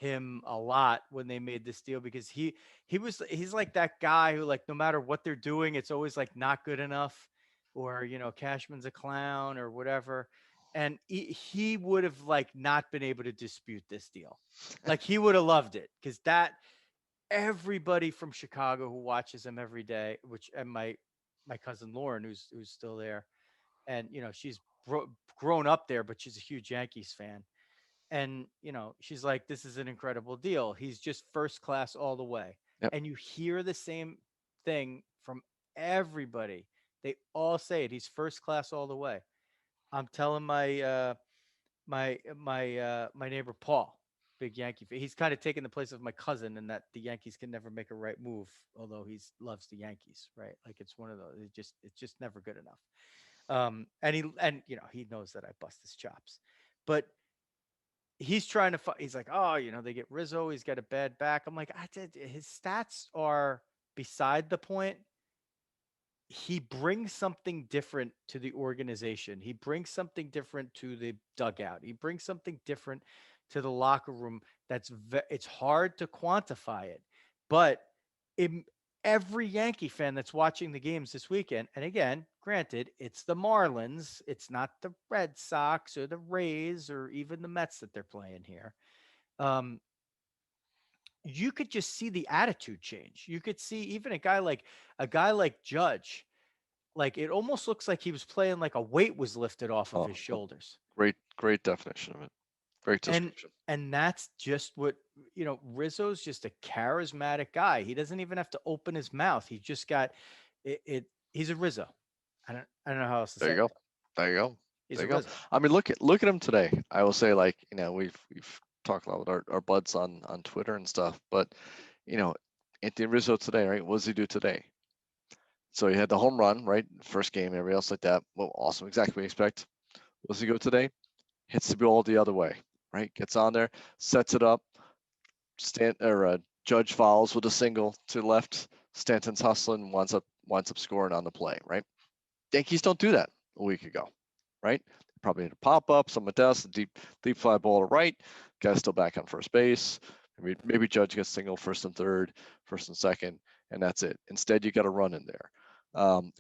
him a lot when they made this deal because he's like that guy who, like, no matter what they're doing, it's always like not good enough, or Cashman's a clown or whatever. And he would have like not been able to dispute this deal. Like, he would have loved it because that everybody from Chicago who watches him every day, and my cousin Lauren, who's still there, and she's grown up there, but she's a huge Yankees fan. And, she's like, this is an incredible deal. He's just first class all the way. Yep. And you hear the same thing from everybody. They all say it. He's first class all the way. I'm telling my neighbor Paul, big Yankee fan. He's kind of taken the place of my cousin in that the Yankees can never make a right move, although he loves the Yankees, right? Like it's one of those. It's just never good enough. And he knows that I bust his chops, but he's trying to. He's like, oh, they get Rizzo. He's got a bad back. I'm like, his stats are beside the point. He brings something different to the organization. He brings something different to the dugout. He brings something different to the locker room. It's hard to quantify it, but every Yankee fan that's watching the games this weekend, and again, granted, it's the Marlins, it's not the Red Sox or the Rays or even the Mets that they're playing here. You could just see the attitude change. You could see even a guy like Judge, like it almost looks like he was playing like a weight was lifted off of his shoulders. Great definition of it. Great description. And that's just what Rizzo's just a charismatic guy. He doesn't even have to open his mouth. He just got it. He's a Rizzo. I don't know how else to say There you go. it. There you go. He's There a you go. Rizzo. I mean, look at him today. I will say, like, we've talked a lot with our buds on Twitter and stuff, but Anthony Rizzo today, right? What does he do today? So he had the home run, right? First game, everybody else like that. Well, awesome. Exactly what you expect. What does he go today? Hits the ball the other way, right? Gets on there, sets it up. Judge fouls with a single to the left. Stanton's hustling, winds up scoring on the play, right? Yankees don't do that a week ago, right? Probably hit a pop up, someone does a deep fly ball to right. Guy's still back on first base. Maybe Judge gets single first and third, first and second, and that's it. Instead, you got a run in there.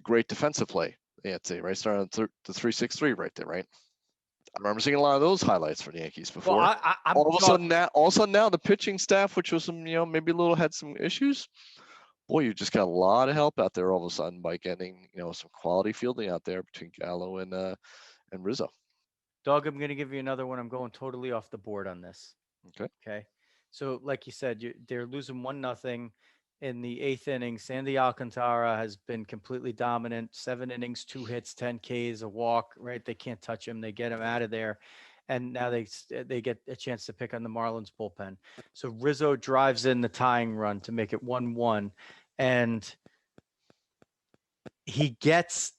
Great defensive play. I'd say right starting the 3-6-3 right there, right? I remember seeing a lot of those highlights for the Yankees before. Well, all of a sudden now the pitching staff, which was some maybe a little had some issues. Boy, you just got a lot of help out there all of a sudden by getting some quality fielding out there between Gallo and Rizzo. Dawg, I'm going to give you another one. I'm going totally off the board on this. Okay. Okay. So, like you said, they're losing 1-0 in the eighth inning. Sandy Alcantara has been completely dominant. 7 innings, 2 hits, 10 Ks, a walk. Right? They can't touch him. They get him out of there, and now they get a chance to pick on the Marlins bullpen. So Rizzo drives in the tying run to make it 1-1, and he gets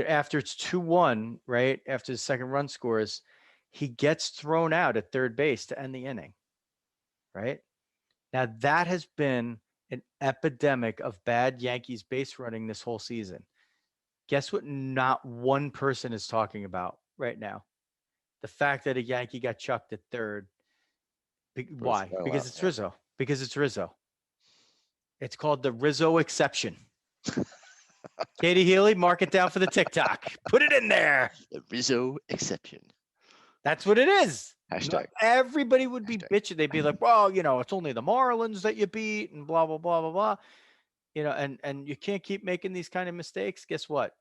after it's 2-1, right after the second run scores, he gets thrown out at third base to end the inning. Right now, that has been an epidemic of bad Yankees base running this whole season. Guess what? Not one person is talking about right now. The fact that a Yankee got chucked at third. Why? Because it's Rizzo. Because it's Rizzo. It's called the Rizzo exception. Katie Healy, mark it down for the TikTok. Put it in there. The Rizzo exception. That's what it is. Hashtag. Everybody would be bitching. They'd be like, well, it's only the Marlins that you beat and blah, blah, blah, blah, blah. And you can't keep making these kind of mistakes. Guess what?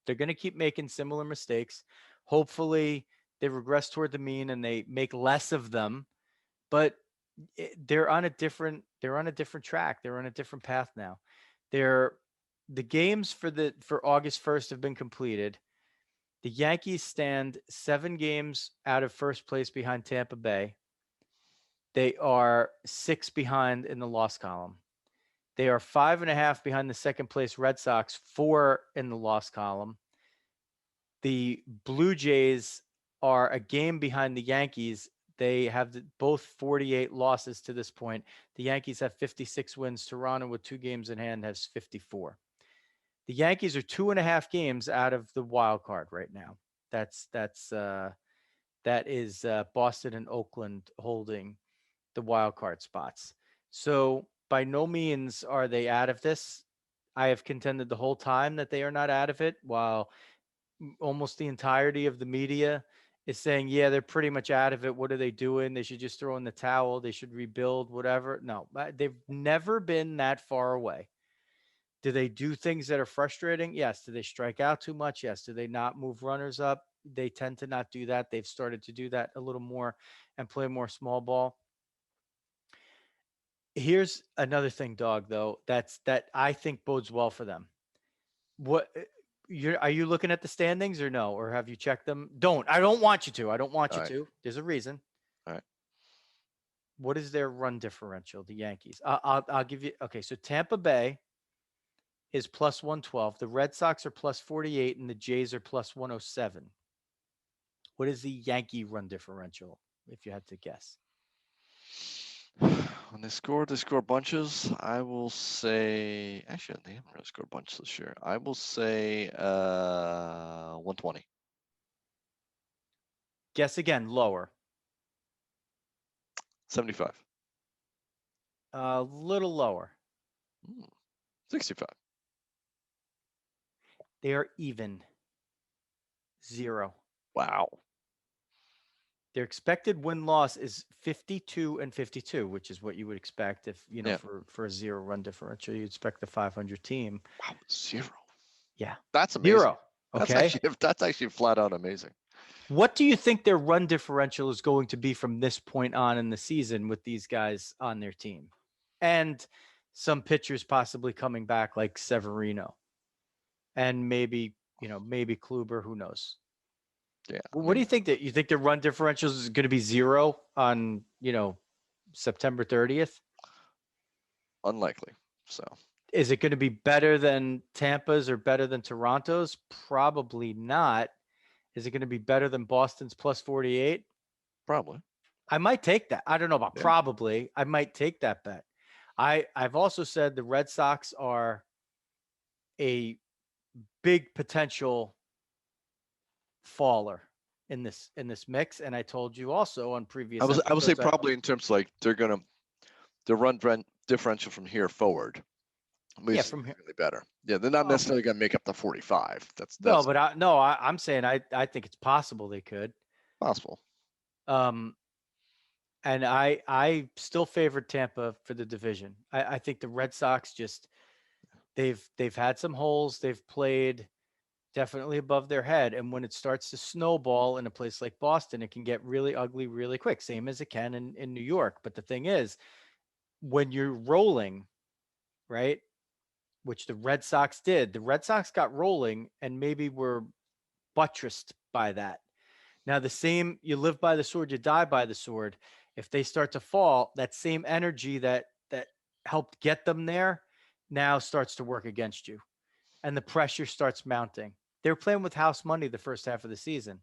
They're going to keep making similar mistakes. Hopefully they regress toward the mean and they make less of them, but they're on a different track. They're on a different path now. The games for August 1st have been completed. The Yankees stand 7 games out of first place behind Tampa Bay. They are 6 behind in the loss column. They are 5.5 behind the second place Red Sox, 4 in the loss column. The Blue Jays are a game behind the Yankees. They have both 48 losses to this point. The Yankees have 56 wins. Toronto, with 2 games in hand, has 54. The Yankees are 2.5 games out of the wild card right now. That is Boston and Oakland holding the wild card spots. So by no means are they out of this. I have contended the whole time that they are not out of it, while almost the entirety of the media is saying, yeah, they're pretty much out of it. What are they doing? They should just throw in the towel. They should rebuild, whatever. No, they've never been that far away. Do they do things that are frustrating? Yes. Do they strike out too much? Yes. Do they not move runners up? They tend to not do that. They've started to do that a little more and play more small ball. Here's another thing, Dog, though, that I think bodes well for them. What you're are you looking at the standings or no? Or have you checked them? Don't. I don't want you to. I don't want All you right. to. There's a reason. All right. What is their run differential? The Yankees. I'll give you. Okay, so Tampa Bay is plus 112. The Red Sox are plus 48, and the Jays are plus 107. What is the Yankee run differential? If you had to guess. When they score bunches. I will say, actually, they haven't really scored bunches this year. I will say 120. Guess again. Lower. 75. A little lower. 65. They are even. 0. Wow. Their expected win loss is 52 and 52, which is what you would expect if, Yeah. for a 0 run differential, you'd expect the 500 team. Wow. 0. Yeah. That's amazing. 0. Okay. That's actually flat out amazing. What do you think their run differential is going to be from this point on in the season with these guys on their team? And some pitchers possibly coming back like Severino and maybe Kluber, who knows? Yeah. What do you think that you think their run differentials is going to be 0 on, September 30th? Unlikely. So Is it going to be better than Tampa's or better than Toronto's? Probably not. Is it going to be better than Boston's plus 48? probably. I might take that. I don't know about Yeah. probably. I might take that bet. I've also said the Red Sox are a big potential faller in this mix, and I told you also on previous I would say episodes. probably in terms of like the run differential from here forward. Yeah, from here. Significantly better. Yeah, they're not necessarily going to make up the 45. That's No, but I'm saying I think it's possible they could. possible. And I still favored Tampa for the division. I think the Red Sox just they've had some holes. They've played definitely above their head, and when it starts to snowball in a place like Boston, it can get really ugly really quick. Same as it can in New York. But the thing is, when you're rolling, right? Which the Red Sox did. The Red Sox got rolling and maybe were buttressed by that. Now, the same, you live by the sword, you die by the sword. If they start to fall, that same energy that helped get them there now starts to work against you. And the pressure starts mounting. They were playing with house money the first half of the season.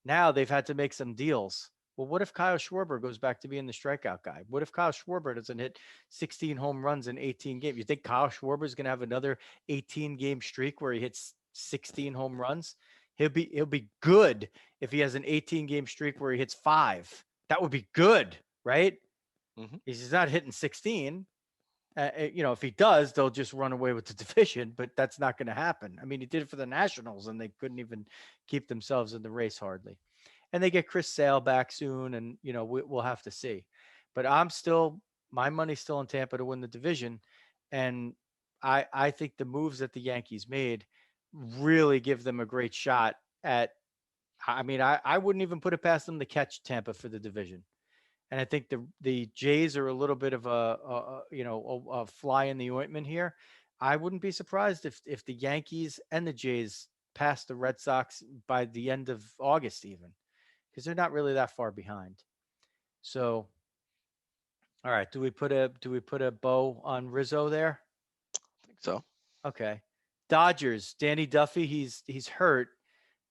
Now they've had to make some deals. Well, what if Kyle Schwarber goes back to being the strikeout guy? What if Kyle Schwarber doesn't hit 16 home runs in 18 games? You think Kyle Schwarber is going to have another 18 game streak where he hits 16 home runs? He'll be good if he has an 18 game streak where he hits 5. That would be good, right? Mm-hmm. He's not hitting 16. If he does, they'll just run away with the division, but that's not going to happen. I mean, he did it for the Nationals, and they couldn't even keep themselves in the race hardly. And they get Chris Sale back soon, and we'll have to see. But my money's still in Tampa to win the division, and I think the moves that the Yankees made really give them a great shot at. I mean, I wouldn't even put it past them to catch Tampa for the division. And I think the Jays are a little bit of a fly in the ointment here. I wouldn't be surprised if the Yankees and the Jays pass the Red Sox by the end of August, even, because they're not really that far behind. So, all right, do we put a bow on Rizzo there? I think so. Okay, Dodgers, Danny Duffy, he's hurt,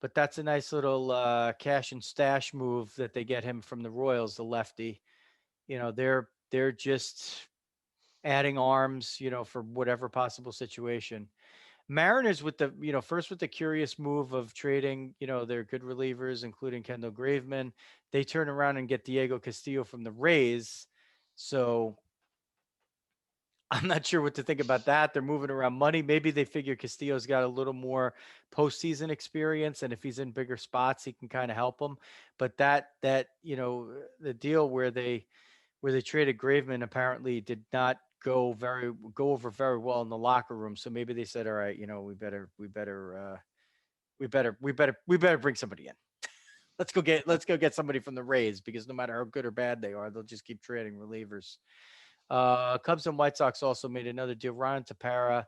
but that's a nice little cash and stash move that they get him from the Royals, the lefty. They're just adding arms, for whatever possible situation. Mariners with first with the curious move of trading, their good relievers, including Kendall Graveman. They turn around and get Diego Castillo from the Rays. So I'm not sure what to think about that. They're moving around money. Maybe they figure Castillo's got a little more postseason experience, and if he's in bigger spots, he can kind of help them. But the deal where they traded Graveman apparently did not go over very well in the locker room. So maybe they said, all right, we better bring somebody in. Let's go get somebody from the Rays because no matter how good or bad they are, they'll just keep trading relievers. Cubs and White Sox also made another deal. Ryan Tepera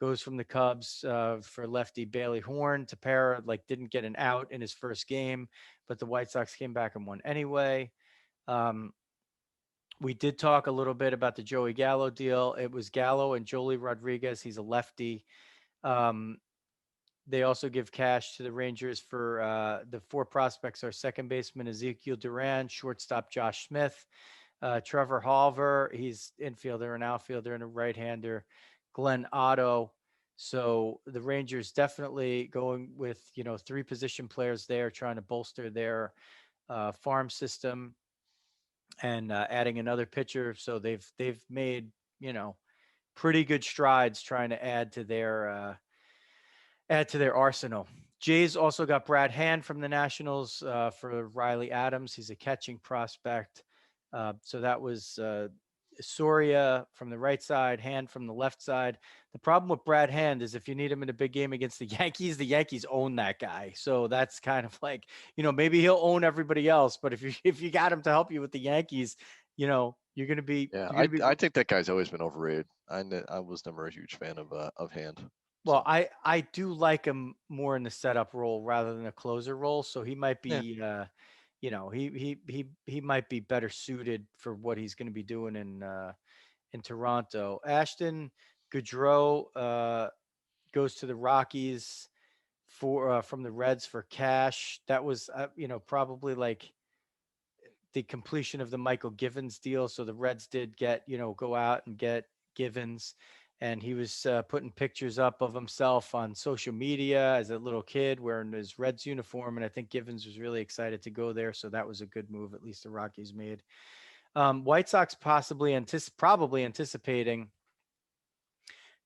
goes from the Cubs for lefty Bailey Horn. Tepera didn't get an out in his first game, but the White Sox came back and won anyway. Um, we did talk a little bit about the Joey Gallo deal. It was Gallo and Jolie Rodriguez. He's a lefty. Um, they also give cash to the Rangers for the four prospects are second baseman Ezekiel Duran, shortstop Josh Smith, Trevor Halver, he's infielder and outfielder and a right-hander, Glenn Otto. So the Rangers definitely going with three position players there, trying to bolster their farm system and adding another pitcher. So they've made pretty good strides trying to add to their arsenal. Jays also got Brad Hand from the Nationals for Riley Adams. He's a catching prospect. So that was Soria from the right side, Hand from the left side. The problem with Brad Hand is if you need him in a big game against the Yankees own that guy. So that's kind of maybe he'll own everybody else, but if you got him to help you with the Yankees, Yeah, you're gonna be I think that guy's always been overrated. I was never a huge fan of Hand. well, So I do like him more in the setup role rather than a closer role. So he might yeah, be, he might be better suited for what he's going to be doing in Toronto. Ashton Goudreau goes to the Rockies for from the Reds for cash. That was probably the completion of the Michael Givens deal. So the Reds did get, go out and get Givens. And he was putting pictures up of himself on social media as a little kid wearing his Reds uniform. And I think Givens was really excited to go there. So that was a good move, at least the Rockies made. White Sox probably anticipating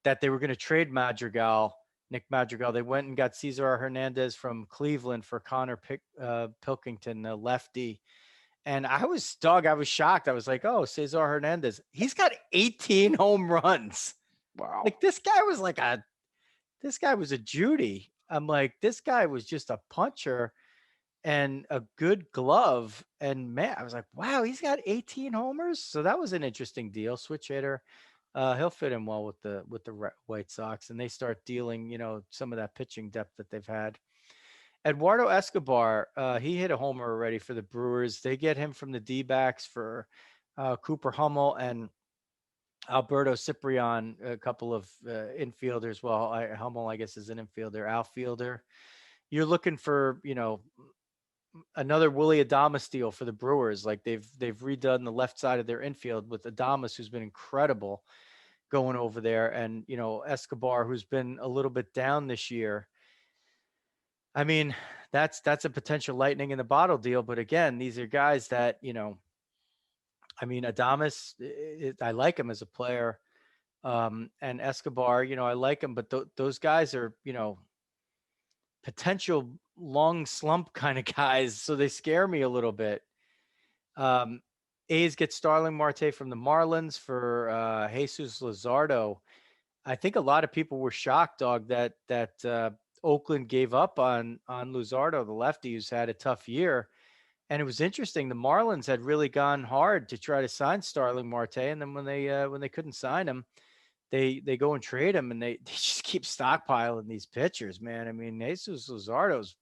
that they were going to trade Nick Madrigal. They went and got Cesar Hernandez from Cleveland for Connor Pilkington, the lefty. And I was shocked. I was like, oh, Cesar Hernandez. He's got 18 home runs. wow. Like this guy was a Judy. I'm like, this guy was just a puncher and a good glove. And man, I was like, wow, he's got 18 homers. So that was an interesting deal. Switch hitter. He'll fit in well with the White Sox, and they start dealing, some of that pitching depth that they've had. Eduardo Escobar, he hit a homer already for the Brewers. They get him from the D-backs for Cooper Hummel and Alberto Ciprian, a couple of infielders. Well, Hummel, I guess, is an infielder, outfielder. You're looking for, another Willie Adames deal for the Brewers. Like they've redone the left side of their infield with Adames, who's been incredible going over there, and Escobar, who's been a little bit down this year. I mean, that's a potential lightning in the bottle deal. But again, these are guys that I mean, Adames, I like him as a player, and Escobar, I like him, but those guys are potential long slump kind of guys, so they scare me a little bit. Um, A's get Starling Marte from the Marlins for Jesus Luzardo. I think a lot of people were shocked, Dog, that Oakland gave up on Luzardo, the lefty who's had a tough year. And it was interesting. The Marlins had really gone hard to try to sign Starling Marte, and then when they couldn't sign him, they go and trade him, and they just keep stockpiling these pitchers. Man, I mean, Jesus Luzardo's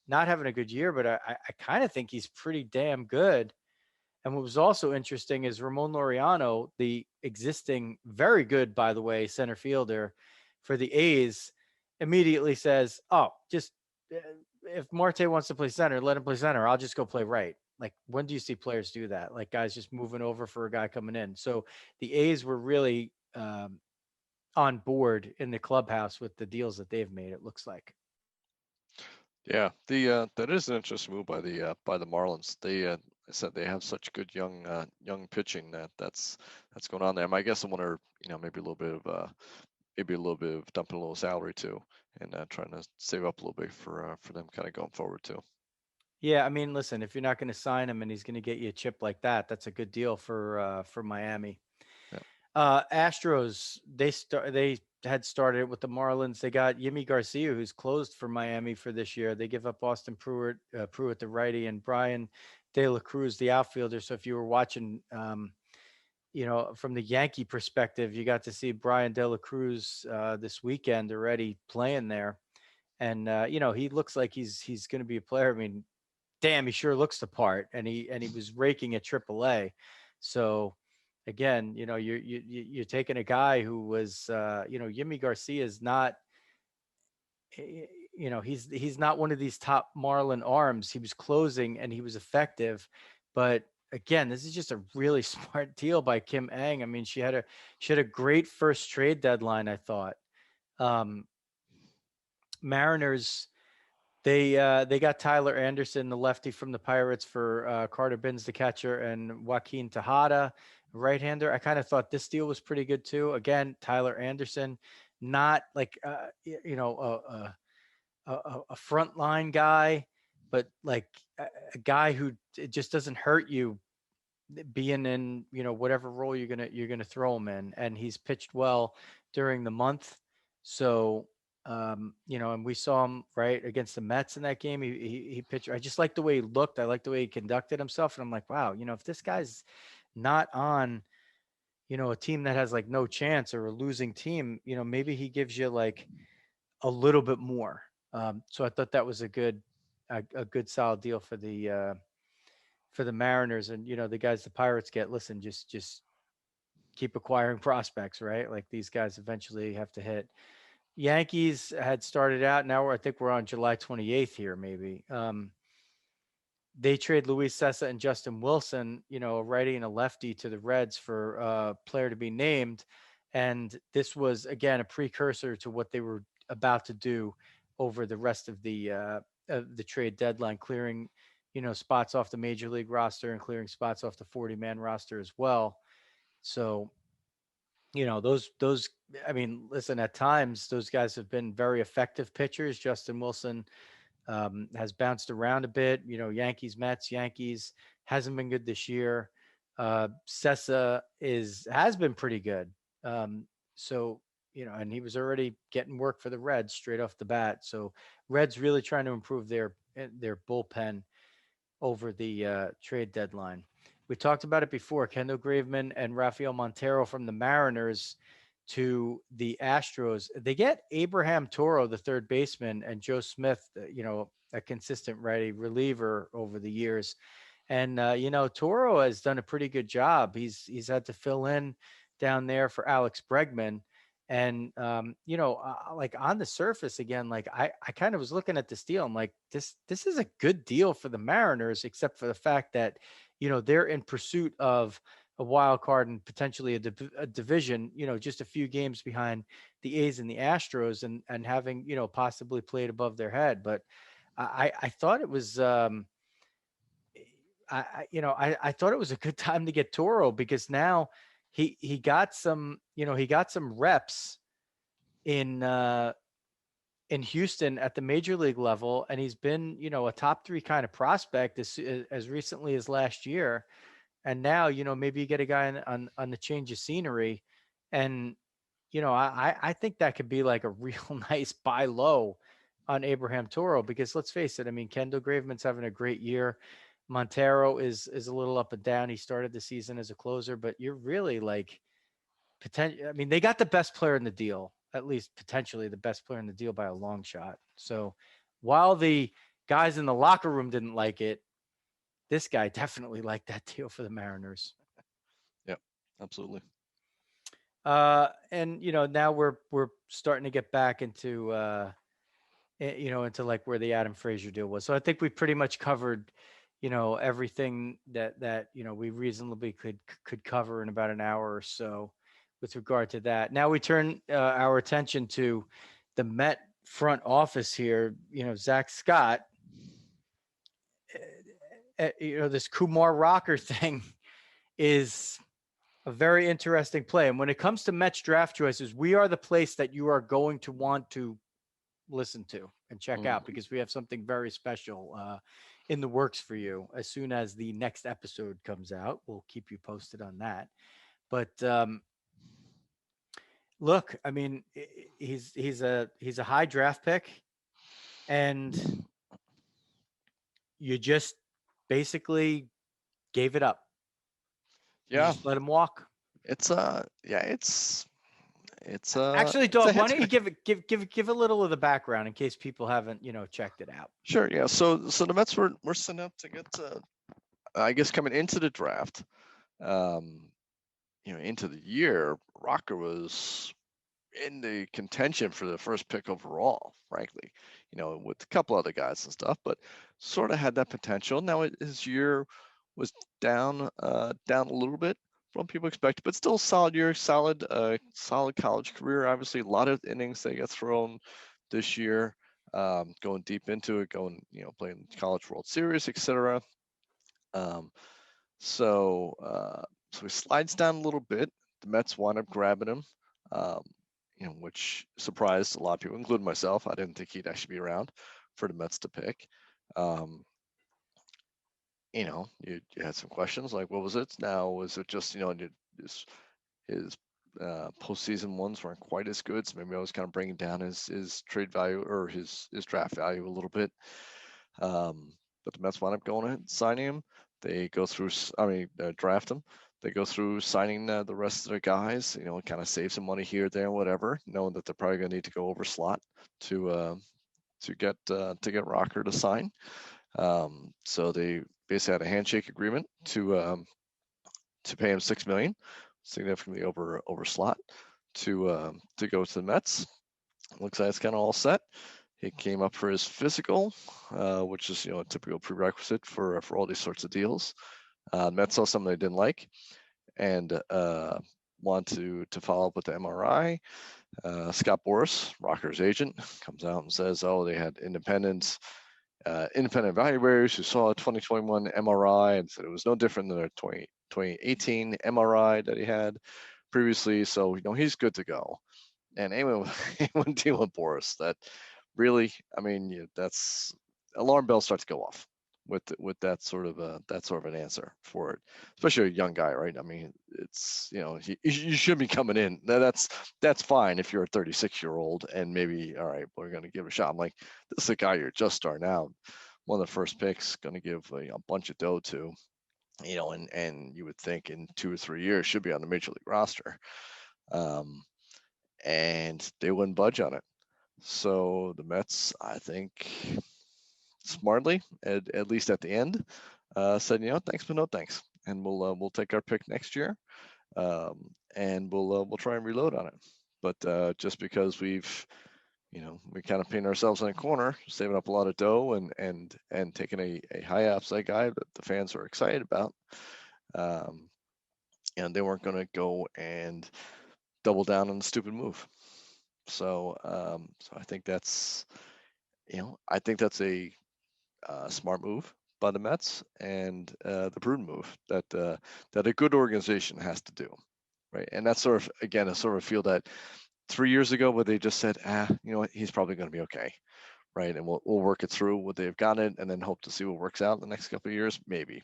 not having a good year, but I kind of think he's pretty damn good. And what was also interesting is Ramon Laureano, the existing, very good, by the way, center fielder for the A's, immediately says, oh, just if Marte wants to play center, let him play center. I'll just go play right. Like, when do you see players do that? Like, guys just moving over for a guy coming in. So the A's were really on board in the clubhouse with the deals that they've made, it looks like. Yeah, that is an interesting move by the Marlins. They said they have such good young pitching that's going on there. I guess I wonder, maybe a little bit of dumping a little salary too, and trying to save up a little bit for them kind of going forward too. Yeah, I mean, listen, if you're not going to sign him and he's going to get you a chip like that, that's a good deal for Miami. Yeah. Astros, they had started it with the Marlins. They got Yimi Garcia, who's closed for Miami for this year. They give up Austin Pruitt the righty, and Brian De La Cruz the outfielder. So if you were watching, from the Yankee perspective, you got to see Brian De La Cruz this weekend already playing there, and he looks like he's going to be a player. I mean, damn, he sure looks the part, and he was raking at AAA. So again, you're taking a guy who was, Yimi Garcia is not, he's not one of these top Marlin arms. He was closing and he was effective, but again, this is just a really smart deal by Kim Ang. I mean, she had a great first trade deadline, I thought. Um, Mariners, they got Tyler Anderson, the lefty from the Pirates, for Carter Binns, the catcher, and Joaquin Tejada, right-hander. I kind of thought this deal was pretty good too. Again, Tyler Anderson, not like a frontline guy, but like a guy who it just doesn't hurt you being in whatever role you're gonna throw him in, and he's pitched well during the month. So and we saw him right against the Mets in that game. He pitched. I just like the way he looked. I like the way he conducted himself, and I'm like, wow, if this guy's not on a team that has like no chance or a losing team, maybe he gives you like a little bit more. So I thought that was a good solid deal for the Mariners, and the guys the Pirates get. Listen, just keep acquiring prospects, right? Like these guys eventually have to hit. Yankees had started out. Now I think we're on July 28th here, maybe. They trade Luis Sessa and Justin Wilson, a righty and a lefty, to the Reds for a player to be named. And this was again a precursor to what they were about to do over the rest of the trade deadline, clearing spots off the major league roster and clearing spots off the 40-man roster as well. So those I mean, listen, at times those guys have been very effective pitchers. Justin Wilson has bounced around a bit. Yankees, Mets, Yankees, hasn't been good this year. Sessa has been pretty good. So and he was already getting work for the Reds straight off the bat. So Reds really trying to improve their bullpen over the trade deadline. We talked about it before. Kendall Graveman and Rafael Montero from the Mariners to the Astros. They get Abraham Toro, the third baseman, and Joe Smith, a consistent righty reliever over the years. And Toro has done a pretty good job. He's had to fill in down there for Alex Bregman. And like on the surface again, like I kind of was looking at this deal. I'm like, this is a good deal for the Mariners, except for the fact that they're in pursuit of a wild card and potentially a division, just a few games behind the A's and the Astros, and having possibly played above their head. But I thought it was I thought it was a good time to get Toro, because now he got some reps in in Houston at the major league level, and he's been a top 3 kind of prospect as recently as last year. And now maybe you get a guy on the change of scenery, and I think that could be like a real nice buy low on Abraham Toro, because let's face it, I mean, Kendall Graveman's having a great year. Montero is a little up and down. He started the season as a closer, but you're really like potential. I mean, they got the best player in the deal, at least potentially the best player in the deal by a long shot. So while the guys in the locker room didn't like it, this guy definitely liked that deal for the Mariners. Yep, absolutely. And now we're starting to get back into into like where the Adam Frazier deal was. So I think we pretty much covered everything that we reasonably could cover in about an hour or so with regard to that. Now we turn our attention to the Met front office here. Zach Scott, this Kumar Rocker thing is a very interesting play. And when it comes to Mets draft choices, we are the place that you are going to want to listen to and check out, because we have something very special in the works for you. As soon as the next episode comes out, we'll keep you posted on that. But Look, I mean, he's a high draft pick, and you just basically gave it up. You Yeah, just let him walk. yeah, it's Actually, it's a Dog, head why don't you scratcher. give a little of the background in case people haven't checked it out. Sure, yeah. So the Mets were set up to get, I guess, coming into the draft, um, into the year, Rocker was in the contention for the first pick overall, frankly, with a couple other guys and stuff, but sort of had that potential. Now his year was down a little bit from people expected, but still solid year, solid college career. Obviously, a lot of innings that got thrown this year, going deep into it, playing college World Series, etc. Um, so so he slides down a little bit. The Mets wind up grabbing him, um, which surprised a lot of people, including myself. I didn't think he'd actually be around for the Mets to pick. Um, you had some questions like, what was it? Now, was it just his postseason ones weren't quite as good, so maybe I was kind of bringing down his trade value or his draft value a little bit. But the Mets wind up going ahead and signing him. They go through, draft him. They go through signing the rest of the guys. Kind of save some money here, there, whatever, knowing that they're probably going to need to go over slot to get Rocker to sign. So they basically had a handshake agreement to pay him $6 million, significantly over slot, to go to the Mets. Looks like it's kind of all set. He came up for his physical, which is a typical prerequisite for all these sorts of deals. Mets saw something they didn't like and want to follow up with the MRI. Scott Boras, Rocker's agent, comes out and says, "Oh, they had independent evaluators who saw a 2021 MRI and said it was no different than a 2018 MRI that he had previously. So he's good to go." And anyone dealing with Boras, that really, I mean, that's alarm bells start to go off with that sort of an answer for it, especially a young guy, right? I mean, it's you should be coming in. That's fine if you're a 36-year-old and maybe, all right, we're going to give it a shot. I'm like, this is a guy you're just starting out, one of the first picks, going to give a bunch of dough to, and you would think in 2 or 3 years should be on the major league roster. And they wouldn't budge on it. So the Mets, I think, smartly, at least at the end, said, thanks, but no thanks, and we'll take our pick next year, and we'll try and reload on it. But just because we kind of paint ourselves in a corner, saving up a lot of dough and taking a high upside guy that the fans are excited about, and they weren't going to go and double down on the stupid move. So I think that's a smart move by the Mets and the prudent move that a good organization has to do, right? And that's sort of, again, a sort of feel that 3 years ago where they just said, what, he's probably going to be okay, right? And we'll work it through what they've got it, and then hope to see what works out in the next couple of years, maybe.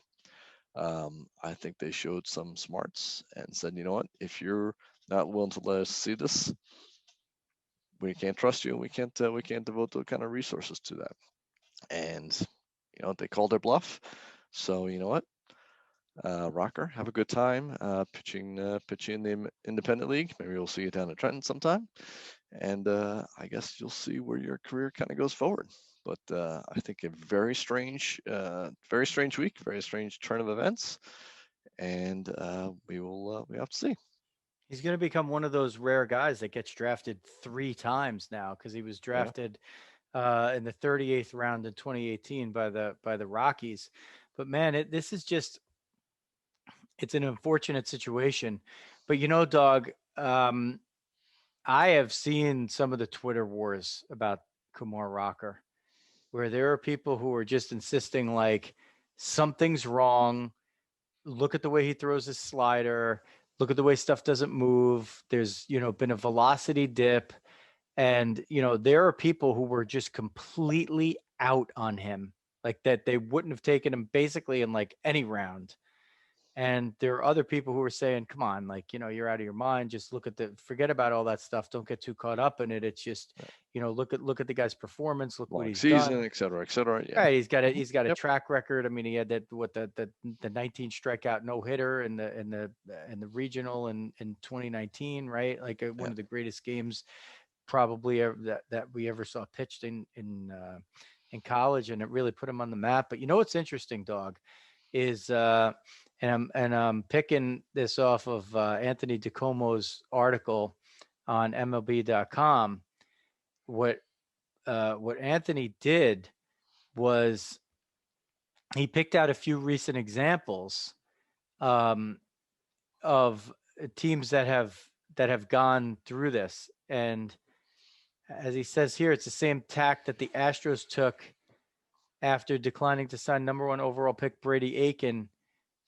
I think they showed some smarts and said, what, if you're not willing to let us see this, we can't trust you. We can't devote the kind of resources to that. And they called their bluff. So you know what, Rocker, have a good time pitching in the independent league. Maybe we'll see you down at Trenton sometime, and I guess you'll see where your career kind of goes forward. But I think a very strange week, very strange turn of events, and we have to see. He's going to become one of those rare guys that gets drafted 3 times now, because he was Yeah, drafted in the 38th round in 2018 by the Rockies. But man, this is just, it's an unfortunate situation. But Dog, I have seen some of the Twitter wars about Kumar Rocker, where there are people who are just insisting like something's wrong. Look at the way he throws his slider. Look at the way stuff doesn't move. There's, been a velocity dip. And, there are people who were just completely out on him, like that they wouldn't have taken him basically in like any round. And there are other people who are saying, come on, like, you're out of your mind. Just forget about all that stuff. Don't get too caught up in it. It's just, look at the guy's performance. Look what long he's season, done. et cetera, et cetera. Yeah. Right. He's got a, Mhm. he's got a Yep. track record. I mean, he had the 19 strikeout no hitter in the regional in 2019, right? Like one Yeah. of the greatest games probably that we ever saw pitched in college, and it really put him on the map. But what's interesting, Dog, is and I'm picking this off of Anthony DiComo's article on MLB.com. What Anthony did was he picked out a few recent examples um, of teams that have gone through this, and as he says here, it's the same tack that the Astros took after declining to sign number one overall pick Brady Aiken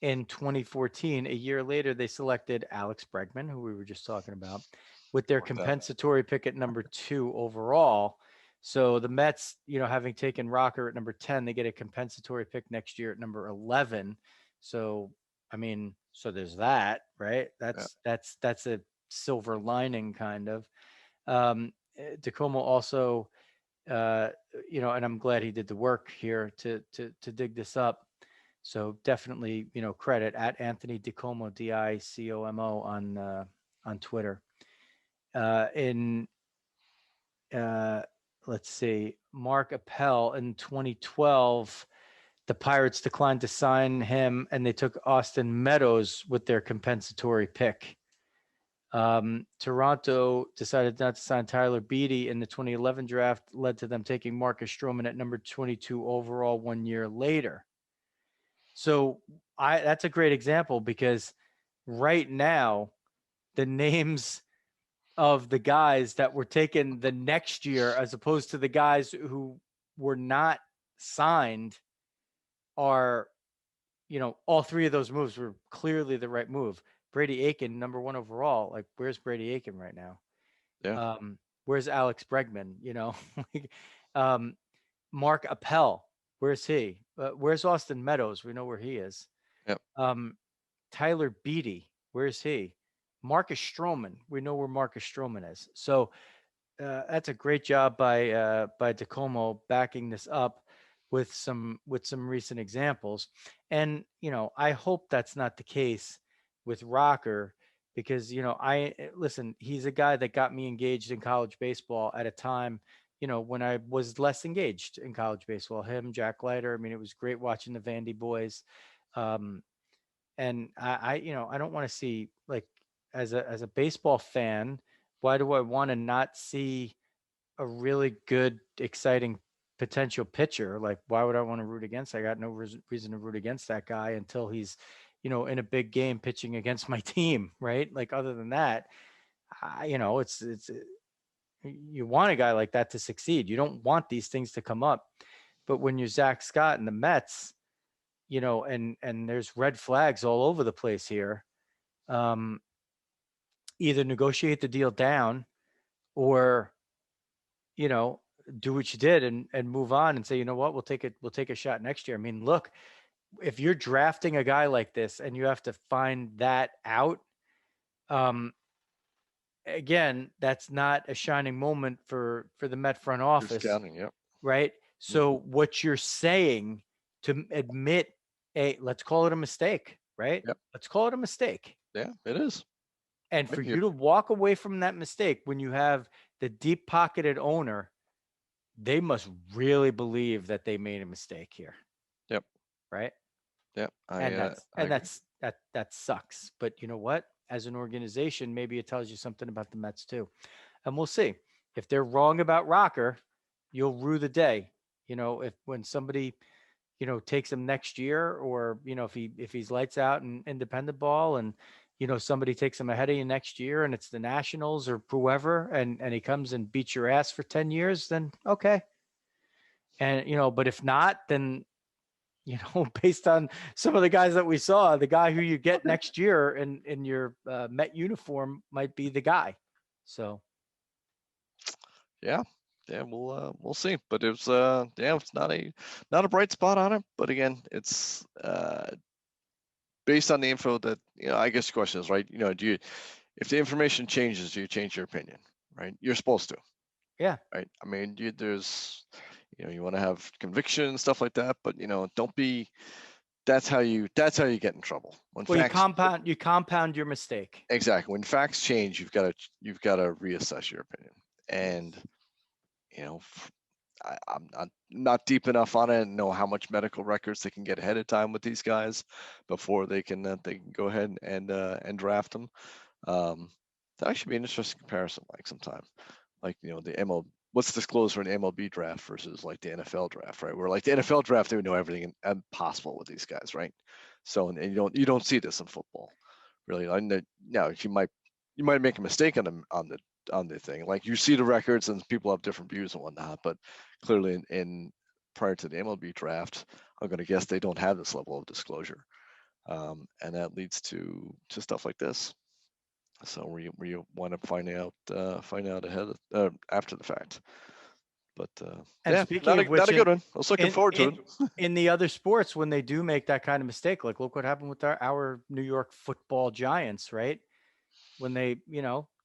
in 2014. A year later, they selected Alex Bregman, who we were just talking about, with their Like that. compensatory pick at number 2 overall. So the Mets, having taken Rocker at number 10, they get a compensatory pick next year at number 11. So, I mean, so there's that, right? Yeah. That's a silver lining kind of. DeComo also, and I'm glad he did the work here to dig this up. So definitely, credit at Anthony DiComo, DiComo on Twitter. In Let's see, Mark Appel in 2012, the Pirates declined to sign him, and they took Austin Meadows with their compensatory pick. Toronto decided not to sign Tyler Beatty in the 2011 draft, led to them taking Marcus Stroman at number 22 overall 1 year later. So that's a great example because right now the names of the guys that were taken the next year as opposed to the guys who were not signed are, all three of those moves were clearly the right move. Brady Aiken, number one overall. Like, where's Brady Aiken right now? Yeah. Where's Alex Bregman? um, Mark Appel, where's he? Where's Austin Meadows? We know where he is. Yep. Tyler Beatty, where's he? Marcus Stroman, we know where Marcus Stroman is. So that's a great job by DeComo backing this up with some recent examples. And I hope that's not the case with Rocker because I listen. He's a guy that got me engaged in college baseball at a time when I was less engaged in college baseball. Him, Jack Leiter. I mean, it was great watching the Vandy boys. Um, and I don't want to see, like, as a baseball fan, why do I want to not see a really good, exciting potential pitcher? Like, why would I want to root against? I got no reason to root against that guy until he's, in a big game pitching against my team, right? Like, other than that, it's you want a guy like that to succeed. You don't want these things to come up. But when you're Zach Scott and the Mets, and there's red flags all over the place here. Um, Either negotiate the deal down or you know do what you did and move on and say, you know what, we'll take a shot next year. I mean, look, if you're drafting a guy like this and you have to find that out, um, again, that's not a shining moment for the Met front You're office, scouting. Yep. right? Mhm. So what you're saying to admit let's call it a mistake, right? Yep. Let's call it a mistake. Yeah, it is. And Right. for you to walk away from that mistake when you have the deep pocketed owner, they must really believe that they made a mistake here, Yep. right? Yep. And I agree. that sucks. But you know what? As an organization, maybe it tells you something about the Mets too. And we'll see. If they're wrong about Rocker, you'll rue the day. If when somebody takes him next year, or if he's lights out in independent ball, and somebody takes him ahead of you next year, and it's the Nationals or whoever, and he comes and beats your ass for 10 years, then okay. And but if not, then based on some of the guys that we saw, the guy who you get next year in your Met uniform might be the guy. So Yeah. Yeah, we'll see. But it's it's not a bright spot on it. But again, it's based on the info that, I guess the question is, right, if the information changes, do you change your opinion, right? You're supposed to, Yeah. right? I mean, there's, you want to have conviction, stuff like that, but, don't be, that's how you get in trouble. When Well, facts, you compound your mistake. exactly. When facts change, you've got to reassess your opinion. And, I'm not deep enough on it and know how much medical records they can get ahead of time with these guys before they can go ahead and draft them. That actually be an interesting comparison, like sometime, like the ML what's disclosed for an MLB draft versus like the NFL draft, right? Where like the NFL draft, they would know everything possible with these guys, right? So and you don't see this in football, really. Now you might make a mistake on the thing. Like you see the records and people have different views and whatnot, but clearly in prior to the MLB draft, I'm going to guess they don't have this level of disclosure, and that leads to stuff like this. So where you wind up finding out ahead after the fact. But And yeah, speaking not of which, a good one. I was looking forward to it. in the other sports, when they do make that kind of mistake, like look what happened with our New York Football Giants, right? When they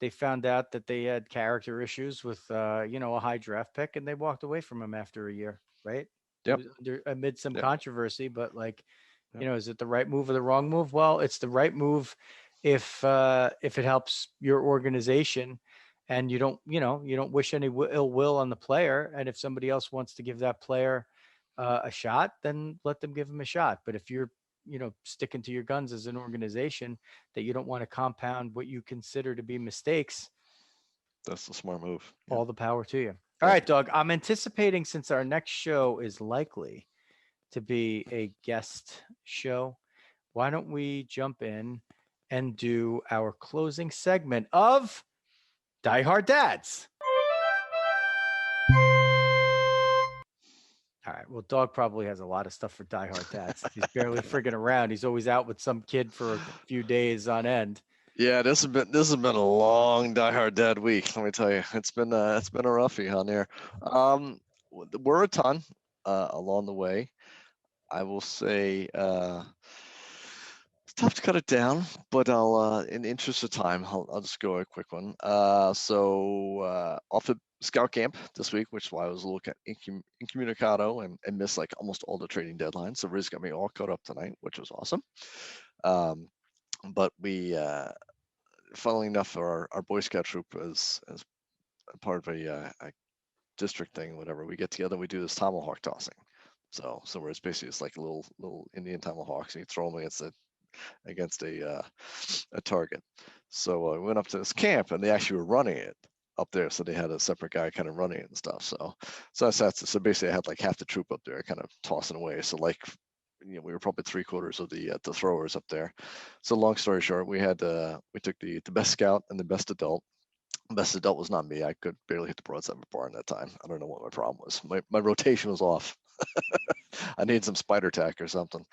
they found out that they had character issues with a high draft pick, and they walked away from him after a year, right? It Yep. was amid some Yep. controversy, but like, Yep. is it the right move or the wrong move? Well, it's the right move if it helps your organization, and you don't wish any ill will on the player. And if somebody else wants to give that player a shot, then let them give him a shot. But if you're sticking to your guns as an organization that you don't want to compound what you consider to be mistakes, That's the smart move. Yep. all the power to you. All right, Dawg. I'm anticipating, since our next show is likely to be a guest show, why don't we jump in and do our closing segment of Diehard Dads? All right. Well, Dawg probably has a lot of stuff for Diehard Dads. He's barely frigging around. He's always out with some kid for a few days on end. Yeah, this has been a long diehard dad week. Let me tell you, it's been a roughie on there. We're a ton along the way. I will say it's tough to cut it down, but I'll in the interest of time, I'll just go a quick one. So off at scout camp this week, which is why I was a little incommunicado and missed like almost all the trading deadlines. So Riz got me all caught up tonight, which was awesome. But we, funnily enough, our Boy Scout troop as part of a district thing, whatever. We get together, we do this tomahawk tossing. So where it's basically it's like a little Indian tomahawks, and you throw them against a target. So we went up to this camp, and they actually were running it up there. So they had a separate guy kind of running it and stuff. So so basically, I had like half the troop up there, kind of tossing away. So like, we were probably 3/4 of the throwers up there. So long story short, we took the best scout and the best adult. Best adult was not me. I could barely hit the broadside of a barn that time. I don't know what my problem was. My rotation was off. I need some spider tack or something.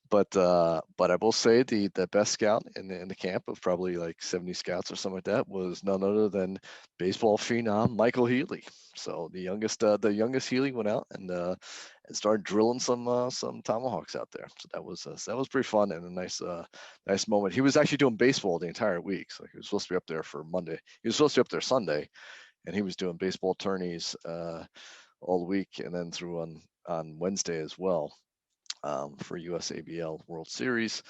But I will say the best scout in the camp of probably like 70 scouts or something like that was none other than baseball phenom Michael Healy. So the youngest Healy went out and started drilling some tomahawks out there. So that was pretty fun and a nice moment. He was actually doing baseball the entire week. So he was supposed to be up there for Monday. He was supposed to be up there Sunday, and he was doing baseball tourneys all week and then through on Wednesday as well for USABL World Series.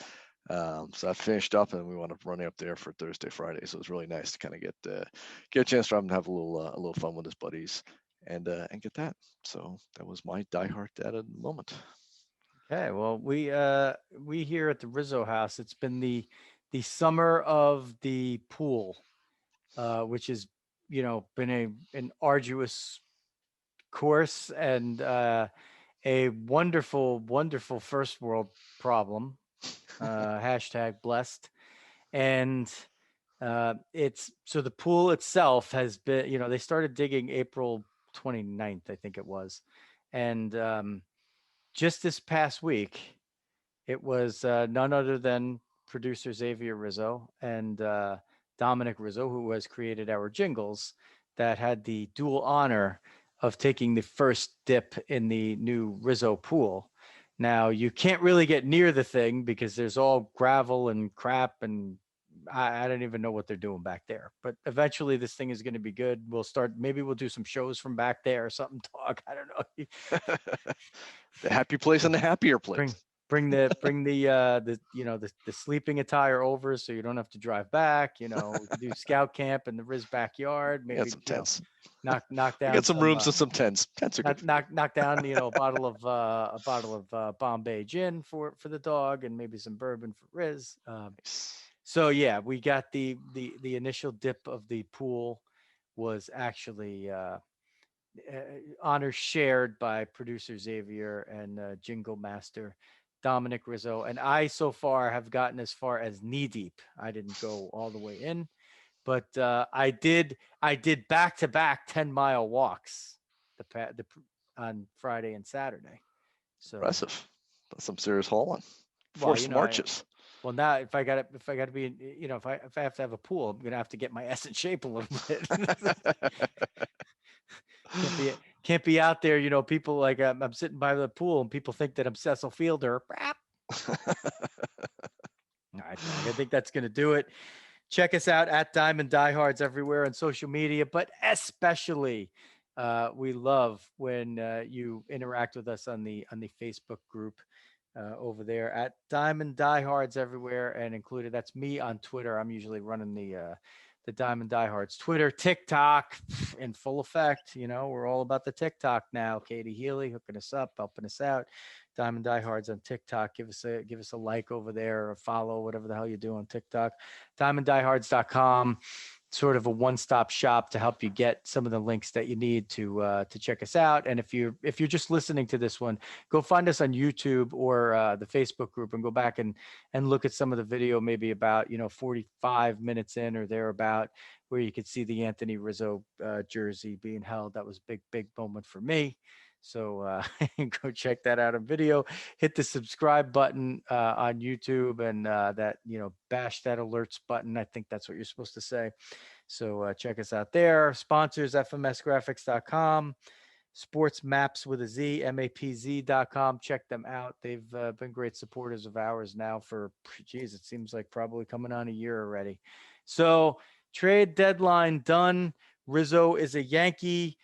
So I finished up and we wound up running up there for Thursday, Friday. So it was really nice to kind of get a chance for him to have a little fun with his buddies and get that. So that was my diehard dad at the moment. Okay, well, we here at the Rizzo house, it's been the summer of the pool, which has been an arduous course and a wonderful first world problem. Hashtag blessed. And it's so the pool itself has been, they started digging April 29th, I think it was. And just this past week, it was none other than producer Xavier Rizzo and Dominic Rizzo, who has created our jingles, that had the dual honor of taking the first dip in the new Rizzo pool. Now you can't really get near the thing because there's all gravel and crap, and I don't even know what they're doing back there. But eventually this thing is going to be good. Maybe we'll do some shows from back there or something. Dog, I don't know. The happy place and the happier place. Bring the sleeping attire over so you don't have to drive back. We can do scout camp in the Riz backyard. Maybe some tents. Knock down. Get some rooms and some tents. Tents are good. Knock down a bottle of Bombay gin for the dog, and maybe some bourbon for Riz. So yeah, we got the initial dip of the pool was actually honor shared by producer Xavier and jingle master Dominic Rizzo, and I so far have gotten as far as knee deep. I didn't go all the way in, but I did back-to-back 10-mile walks on Friday and Saturday. So impressive. That's some serious hauling. Forced marches. Well, now if I got to be, if I have to have a pool, I'm gonna have to get my S in shape a little bit. Can't be out there, people like I'm sitting by the pool and people think that I'm Cecil Fielder. I think that's going to do it. Check us out at Diamond Diehards everywhere on social media, but especially we love when you interact with us on the Facebook group over there at Diamond Diehards everywhere, and included, that's me on Twitter. I'm usually running the Diamond Diehards Twitter, TikTok in full effect. We're all about the TikTok now. Katie Healy hooking us up, helping us out. Diamond Diehards on TikTok. Give us a like over there, or a follow, whatever the hell you do on TikTok. DiamondDiehards.com. Sort of a one-stop shop to help you get some of the links that you need to check us out. And if you're just listening to this one, go find us on YouTube or the Facebook group and go back and look at some of the video, maybe about 45 minutes in or thereabout, where you could see the Anthony Rizzo jersey being held. That was a big moment for me. So go check that out on video. Hit the subscribe button on YouTube, and bash that alerts button. I think that's what you're supposed to say. So check us out there. Sponsors, fmsgraphics.com, sports maps with a Z, mapz.com. Check them out. They've been great supporters of ours now for, it seems like probably coming on a year already. So trade deadline done. Rizzo is a Yankee.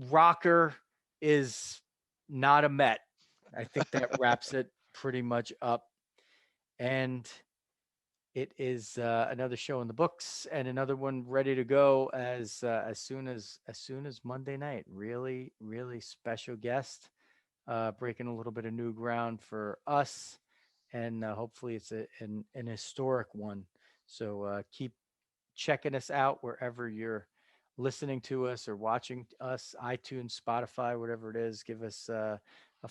Rocker is not a Met. I think that wraps it pretty much up. And it is another show in the books, and another one ready to go as soon as Monday night. Really, really special guest, breaking a little bit of new ground for us, and hopefully it's an historic one. So keep checking us out wherever you're listening to us or watching us, iTunes, Spotify, whatever it is. Give us a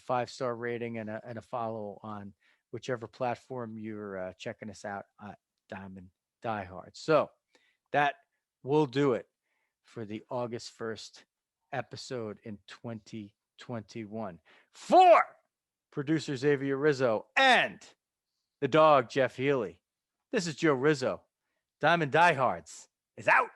5-star rating and a follow on whichever platform you're checking us out at Diamond Diehard. So that will do it for the August 1st episode in 2021. For producer Xavier Rizzo and the dog, Jeff Healy, this is Joe Rizzo. Diamond Diehards is out.